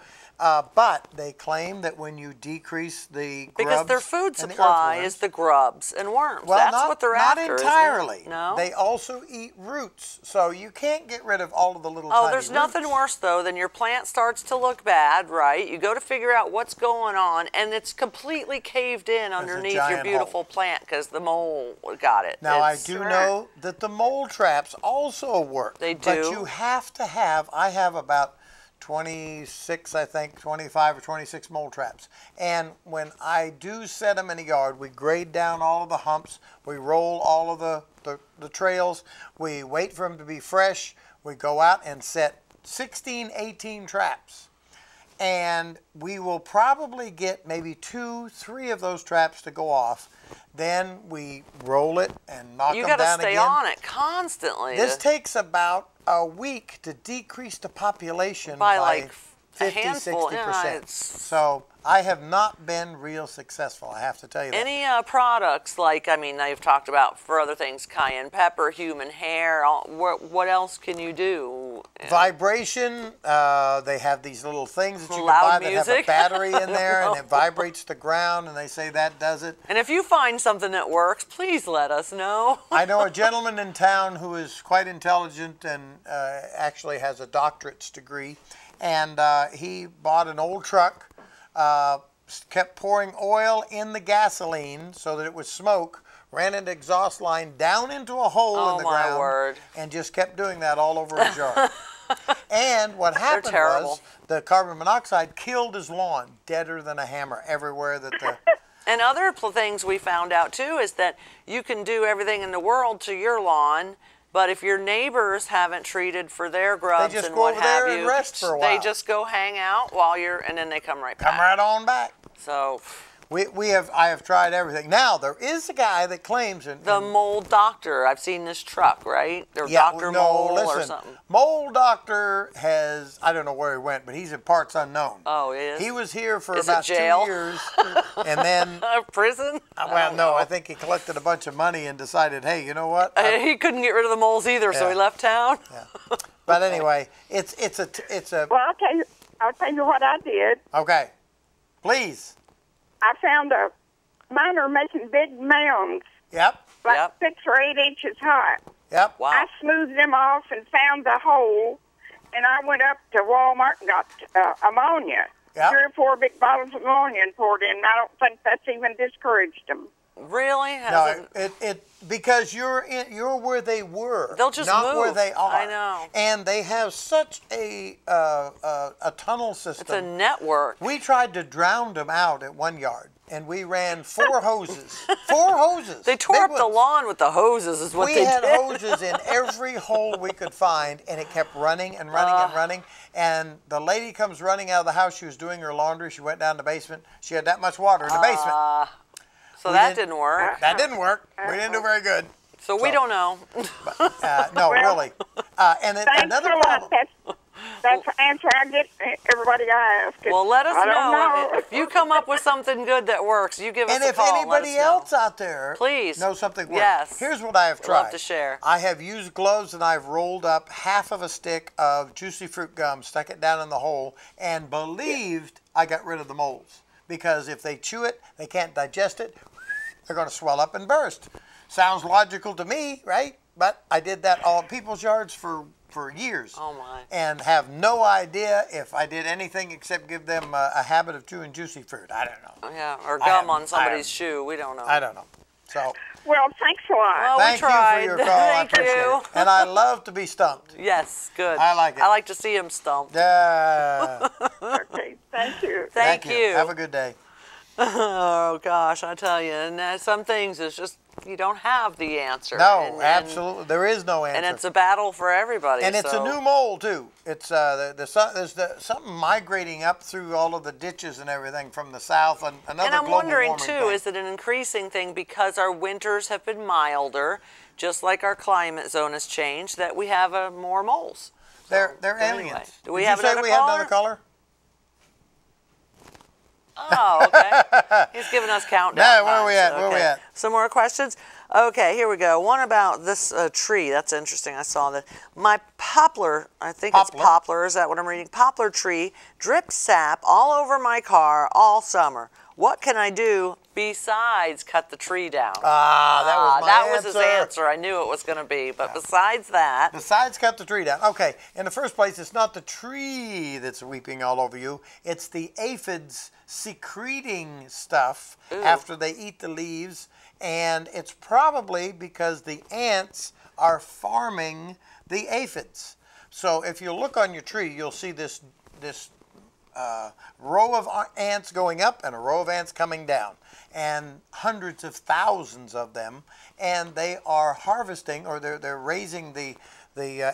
But they claim that when you decrease the grubs Because their food and the supply earthworms- is the grubs and worms. well, That's not, what they're not after, entirely. isn't it? No? They also eat roots, so you can't get rid of all of the little Oh, tiny there's nothing roots. worse, though, than your plant starts to look bad, right? You go to figure out what's going on, and it's completely caved in underneath your giant beautiful hole. plant because the mole got it. Now, I It's- do know that the mole traps also work. They But do? you have to have, I have about 26, I think, 25 or 26 mole traps. And when I do set them in a yard, we grade down all of the humps, we roll all of the trails, we wait for them to be fresh, we go out and set 16, 18 traps. and we will probably get maybe 2, 3 of those traps to go off. Then we roll it and knock them down again. You got to stay on it constantly. This takes about a week to decrease the population by like 50, a handful. 60%. Yeah, so I have not been real successful, I have to tell you that. Any products like, I mean, you've talked about for other things, cayenne pepper, human hair, what else can you do? Vibration, they have these little things that you can Loud buy music. that have a battery in there and it vibrates the ground and they say that does it. And if you find something that works, please let us know. I know a gentleman in town who is quite intelligent and actually has a doctorate's degree. And he bought an old truck, kept pouring oil in the gasoline so that it would smoke, ran an exhaust line down into a hole in the ground, word. and just kept doing that all over his yard. And what happened was the carbon monoxide killed his lawn, deader than a hammer, everywhere that the... And other things we found out, too, is that you can do everything in the world to your lawn, but if your neighbors haven't treated for their grubs and what have you, and rest for a while. they just go hang out while you're, and then they come right back. Come right on back. So I have tried everything. Now there is a guy that claims the mold doctor. I've seen this truck, right? Or Dr. Mold or something. Mold Doctor has, I don't know where he went, but he's in parts unknown. Oh, he is? He was here for Is about it jail? 2 years, and then prison. Well, no, I think he collected a bunch of money and decided, hey, you know what? He couldn't get rid of the moles either, so he left town. Yeah. But anyway, it's a. Well, I'll tell you what I did. Okay, please. I found mine are making big mounds. Yep. Like 6 or 8 inches high. Yep. Wow. I smoothed them off and found the hole, and I went up to Walmart and got ammonia. Yep. 3 or 4 big bottles of ammonia and poured in. I don't think that's even discouraged them. Really? No, because you're where they were. They'll just not move. where they are. I know. And they have such a tunnel system. It's a network. We tried to drown them out at one yard, and we ran 4 hoses. 4 hoses. They tore up the lawn with the hoses, is what they did. We had hoses in every hole we could find, and it kept running and running and running. And the lady comes running out of the house. She was doing her laundry. She went down to the basement. She had that much water in the basement. So that didn't work. That didn't work. We didn't do very good. So we don't know. No, really. And then another problem. That's the answer I get everybody I ask. Well, let us know. If you come up with something good that works, you give us and a call. And if anybody else out there knows something works, yes. Here's what I have tried. Love to share. I have used gloves and I've rolled up half of a stick of juicy fruit gum, stuck it down in the hole, and believed I got rid of the moles. Because if they chew it, they can't digest it, they're going to swell up and burst. Sounds logical to me, right? But I did that all in people's yards for years. Oh, my. And have no idea if I did anything except give them a habit of chewing juicy fruit. I don't know. Yeah, or gum on somebody's shoe. We don't know. I don't know. So. Well, thanks a lot. Well, Thank we tried. you for your call. Thank I appreciate you. it. And I love to be stumped. Yes, good. I like it. I like to see him stumped. Yeah. Okay, thank you. Thank you. Have a good day. Oh, gosh, I tell you. And some things is just, you don't have the answer. No, absolutely. There is no answer. And it's a battle for everybody. And it's a new mold, too. It's there's something migrating up through all of the ditches and everything from the south. And I'm wondering, too, is it an increasing thing because our winters have been milder, just like our climate zone has changed, that we have more moles? They're aliens. Do we have another caller? Did you say we had another caller? Oh, okay. He's giving us countdown. No, where are we at? Where are we at? Some more questions? Okay, here we go. One about this tree. That's interesting. I saw that. My poplar, I think it's poplar. Is that what I'm reading? Poplar tree dripped sap all over my car all summer. What can I do besides cut the tree down? That was his answer. I knew it was going to be. But besides that. Besides cut the tree down. Okay. In the first place, it's not the tree that's weeping all over you. It's the aphids secreting stuff after they eat the leaves. And it's probably because the ants are farming the aphids. So if you look on your tree, you'll see this row of ants going up and a row of ants coming down, and hundreds of thousands of them, and they are harvesting, or they're raising the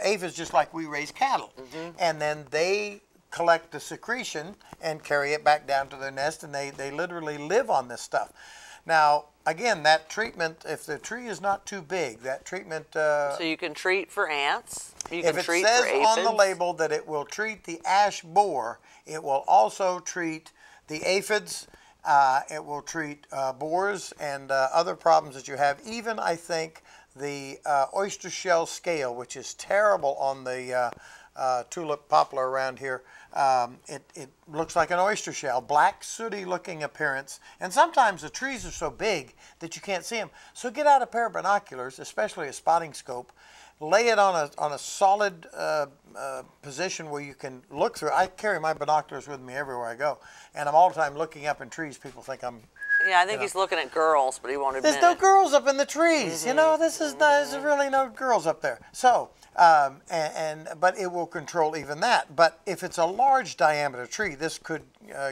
aphids just like we raise cattle, and then they collect the secretion and carry it back down to their nest, and they literally live on this stuff. Now, again, that treatment, if the tree is not too big, that treatment... so you can treat for ants, you can treat for aphids. If it says on the label that it will treat the ash borer, it will also treat the aphids, it will treat borers and other problems that you have. Even, I think, the oyster shell scale, which is terrible on the tulip poplar around here. It looks like an oyster shell, black, sooty looking appearance. And sometimes the trees are so big that you can't see them. So get out a pair of binoculars, especially a spotting scope, lay it on a solid position where you can look through. I carry my binoculars with me everywhere I go, and I'm all the time looking up in trees. People think I'm... Yeah, I think he's looking at girls, but he won't admit There's no girls up in the trees. You know, there's really no girls up there. So, but it will control even that. But if it's a large diameter tree, this could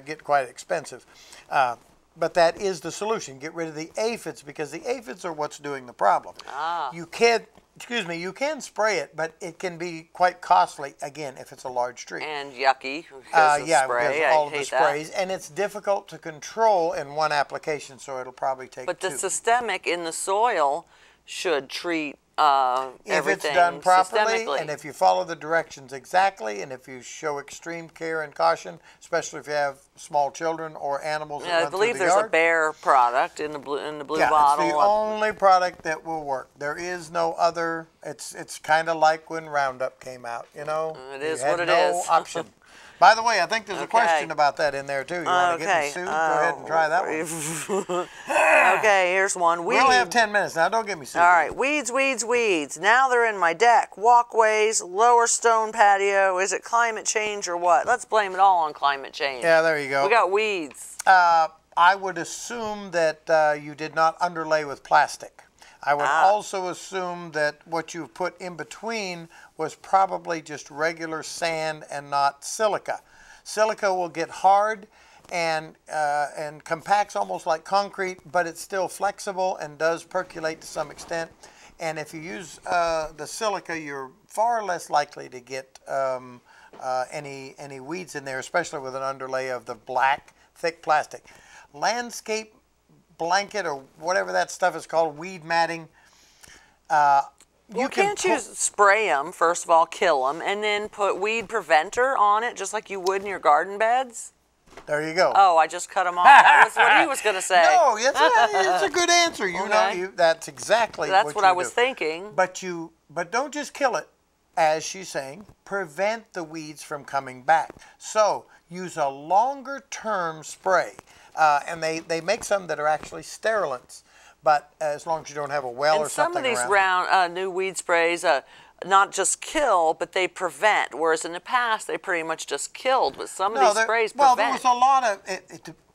get quite expensive. But that is the solution. Get rid of the aphids, because the aphids are what's doing the problem. You can spray it, but it can be quite costly, again, if it's a large tree. And yucky because of spray. Because all of the sprays. And it's difficult to control in one application, so it'll probably take But two. the systemic in the soil should treat if everything it's done properly, systemically. and if you follow the directions exactly, and if you show extreme care and caution, especially if you have small children or animals that run I believe through the there's yard. a Bayer product in the blue Yeah, bottle. it's the only product that will work. There is no other. It's kind of like when Roundup came out, you know. It is you had what it no is. option. By the way, I think there's a Okay. question about that in there too. You want to get me sued? Go ahead and try that one. Okay, here's one. We only have 10 minutes now. Don't get me sued. All right, weeds, weeds, weeds. Now they're in my deck, walkways, lower stone patio. Is it climate change or what? Let's blame it all on climate change. Yeah, there you go. We got weeds. I would assume that you did not underlay with plastic. I would also assume that what you've put in between was probably just regular sand and not silica. Silica will get hard and compacts almost like concrete, but it's still flexible and does percolate to some extent. And if you use the silica, you're far less likely to get any weeds in there, especially with an underlay of the black, thick plastic. Landscape blanket or whatever that stuff is called, weed matting. Can't you spray them, first of all, kill them, and then put weed preventer on it, just like you would in your garden beds? There you go. Oh, I just cut him off. That was what he was going to say. No, it's a good answer. You know, that's exactly That's what you I was do. thinking. But don't just kill it, as she's saying. Prevent the weeds from coming back. So use a longer term spray. And they make some that are actually sterilants, but as long as you don't have a well or something around. And some of these new weed sprays not just kill, but they prevent, whereas in the past they pretty much just killed, but some of these sprays prevent. Well, there was a lot of,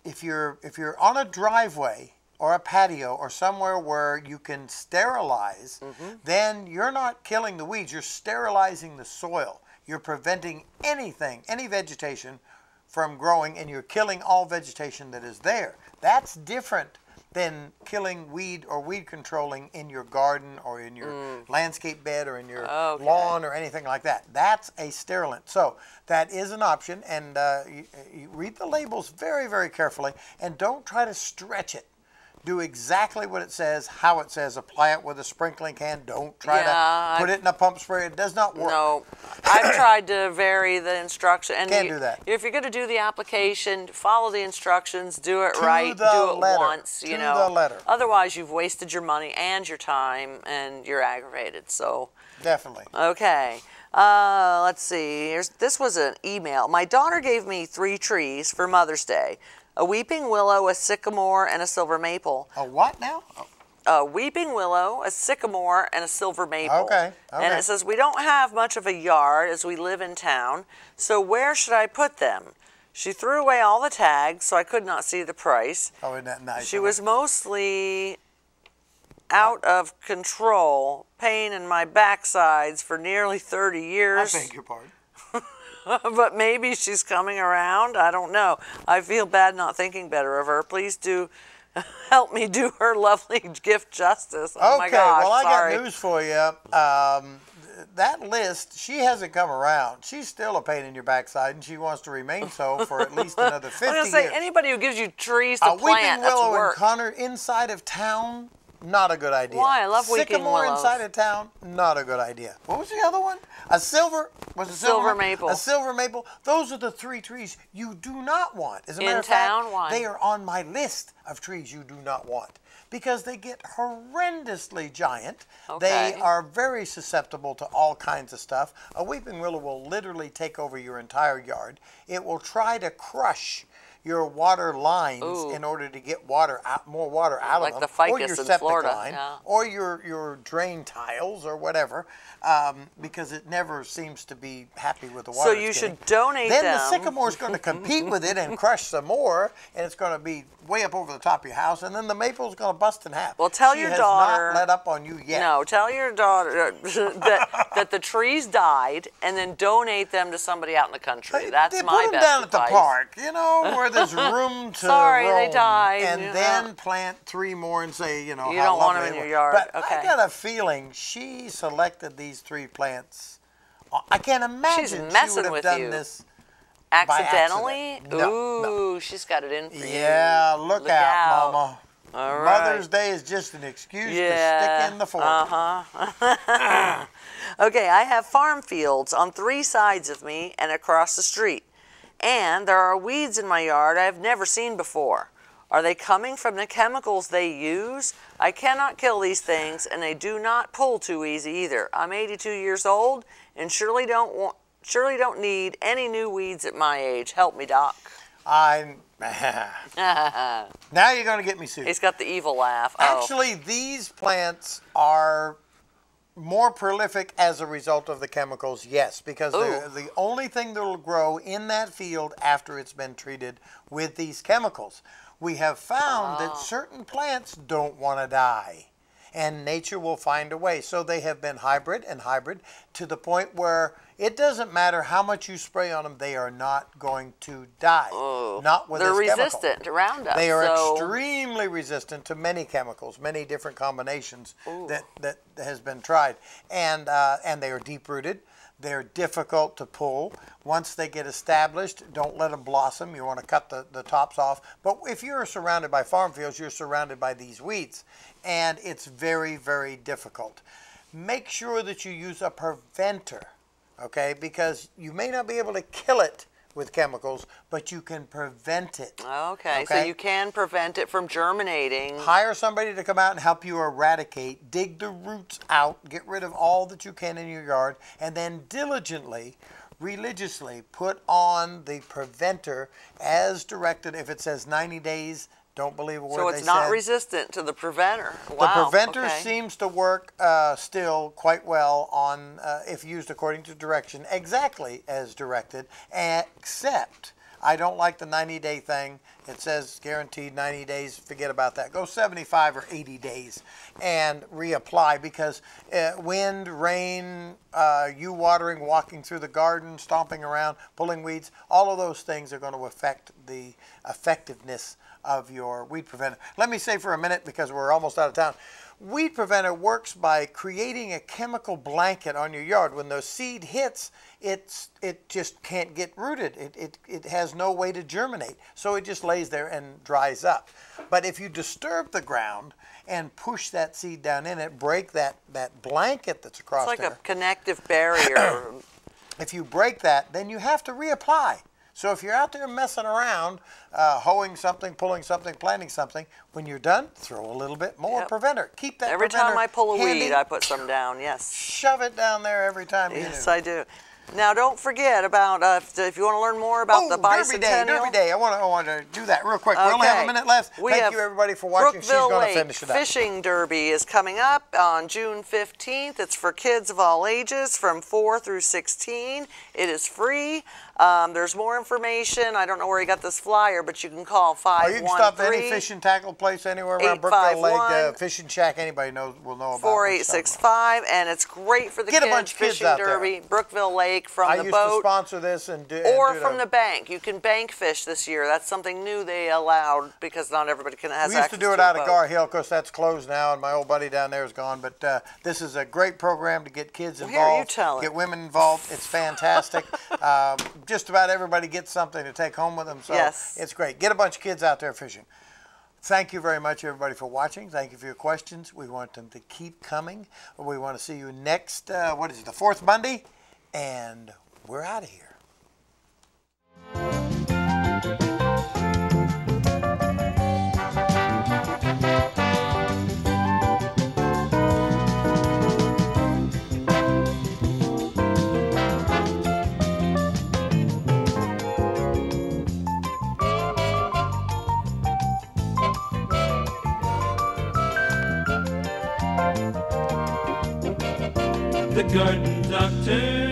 if you're on a driveway or a patio or somewhere where you can sterilize, then you're not killing the weeds, you're sterilizing the soil. You're preventing anything, any vegetation from growing, and you're killing all vegetation that is there. That's different than killing weed or weed controlling in your garden or in your landscape bed or in your lawn or anything like that. That's a sterilant. So that is an option, and you read the labels very, very carefully, and don't try to stretch it. Do exactly what it says, how it says. Apply it with a sprinkling can. Don't try to put it in a pump spray. It does not work. No, I've tried to vary the instruction. And Can't do that. If you're going to do the application, follow the instructions. Do it right. Do it once. You know. To the letter. Otherwise, you've wasted your money and your time, and you're aggravated. So. Definitely. Okay. Let's see. This was an email. My daughter gave me 3 trees for Mother's Day. A weeping willow, a sycamore, and a silver maple. A what now? A weeping willow, a sycamore, and a silver maple. Okay. And it says, we don't have much of a yard as we live in town, so where should I put them? She threw away all the tags, so I could not see the price. Oh, isn't that nice? She was mostly out of control, pain in my backsides for nearly 30 years. I beg your pardon. But maybe she's coming around. I don't know. I feel bad not thinking better of her. Please do help me do her lovely gift justice. Oh my gosh, well, I sorry. got news for you. that list, she hasn't come around. She's still a pain in your backside, and she wants to remain so for at least another 50 years. I was going to say, anybody who gives you trees to plant, Weeping willow that's work. and Connor inside of town, not a good idea. Why? I love weeping Sycamore willows. inside of town, not a good idea. What was the other one? A silver maple. A silver maple. Those are the 3 trees you do not want. As a matter of town, fact, why? they are on my list of trees you do not want because they get horrendously giant. Okay. They are very susceptible to all kinds of stuff. A weeping willow will literally take over your entire yard. It will try to crush your water lines in order to get water out, more water out like of the them, or ficus your in septic Florida, line, yeah. or your drain tiles, or whatever, because it never seems to be happy with the water. So you should donate then them. the sycamore's going to compete with it and crush some more, and it's going to be way up over the top of your house, and then the maple's going to bust in half. Well, tell She your has daughter. not let up on you yet. No, tell your daughter that the trees died, and then donate them to somebody out in the country. That's They my put them best down advice. at the park, you know, where there's room to Sorry, they roam, died, and you then know. plant 3 more and say, you know, You how don't want lovely them in they your were. yard. But Okay. I got a feeling she selected these 3 plants. I can't imagine she messing would have with done you. this Accidentally? by accident. Ooh, she's got it in for you. Yeah, look out, Mama. All right. Mother's Day is just an excuse to stick in the fork. Okay, I have farm fields on 3 sides of me and across the street. And there are weeds in my yard I've never seen before. Are they coming from the chemicals they use? I cannot kill these things, and they do not pull too easy either. I'm 82 years old and surely don't need any new weeds at my age. Help me, Doc. Now you're going to get me sued. He's got the evil laugh. Oh. Actually, these plants are more prolific as a result of the chemicals, yes, because they're the only thing that will grow in that field after it's been treated with these chemicals. We have found that certain plants don't want to die, and nature will find a way. So they have been hybrid to the point where it doesn't matter how much you spray on them, they are not going to die. Not with They're this chemical. resistant to Roundup. They are so extremely resistant to many chemicals, many different combinations that has been tried, and they are deep-rooted. They're difficult to pull. Once they get established, don't let them blossom. You want to cut the tops off. But if you're surrounded by farm fields, you're surrounded by these weeds, and it's very, very difficult. Make sure that you use a preventer, okay? Because you may not be able to kill it with chemicals, but you can prevent it. Okay, so you can prevent it from germinating. Hire somebody to come out and help you eradicate, dig the roots out, get rid of all that you can in your yard, and then diligently, religiously put on the preventer as directed. If it says 90 days, don't believe a word they said. So it's not resistant to the preventer. The Wow. preventer okay. seems to work still quite well on if used according to direction, exactly as directed, except I don't like the 90-day thing. It says guaranteed 90 days. Forget about that. Go 75 or 80 days and reapply because wind, rain, you watering, walking through the garden, stomping around, pulling weeds, all of those things are going to affect the effectiveness of your weed preventer. Let me say for a minute, because we're almost out of time, weed preventer works by creating a chemical blanket on your yard. When the seed hits, it just can't get rooted. It has no way to germinate, so it just lays there and dries up. But if you disturb the ground and push that seed down in it, break that blanket that's across there. It's like a connective barrier. If you break that, then you have to reapply. So if you're out there messing around, hoeing something, pulling something, planting something, when you're done, throw a little bit more preventer. Keep that Every preventer time I pull a handy. weed, I put some down, yes. Shove it down there every time you do. Yes, I do. Now, don't forget about, if you want to learn more about the bicentennial. Derby Day. I want to do that real quick. We only have a minute left. Thank you, everybody, for watching. She's going to finish it up. Fishing Derby is coming up on June 15th. It's for kids of all ages from 4 through 16. It is free. There's more information. I don't know where you got this flyer, but you can call 513. You can stop at any fish and tackle place anywhere around Brookville Lake, Fishing Shack. Anybody will know about 4865, and it's great for the kids. Get a bunch of kids Fishing out Derby, there. Brookville Lake. lake from the I used boat. to sponsor this and do. Or from the bank. You can bank fish this year. That's something new they allowed because not everybody has access to a boat. We used to do it out of Gar Hill. Of course, that's closed now, and my old buddy down there is gone. But this is a great program to get kids involved, here, you tell it. Get women involved. It's fantastic. Just about everybody gets something to take home with them, so yes. It's great. Get a bunch of kids out there fishing. Thank you very much, everybody, for watching. Thank you for your questions. We want them to keep coming. We want to see you next, what is it, the fourth Monday? And we're out of here. The Garden Doctor.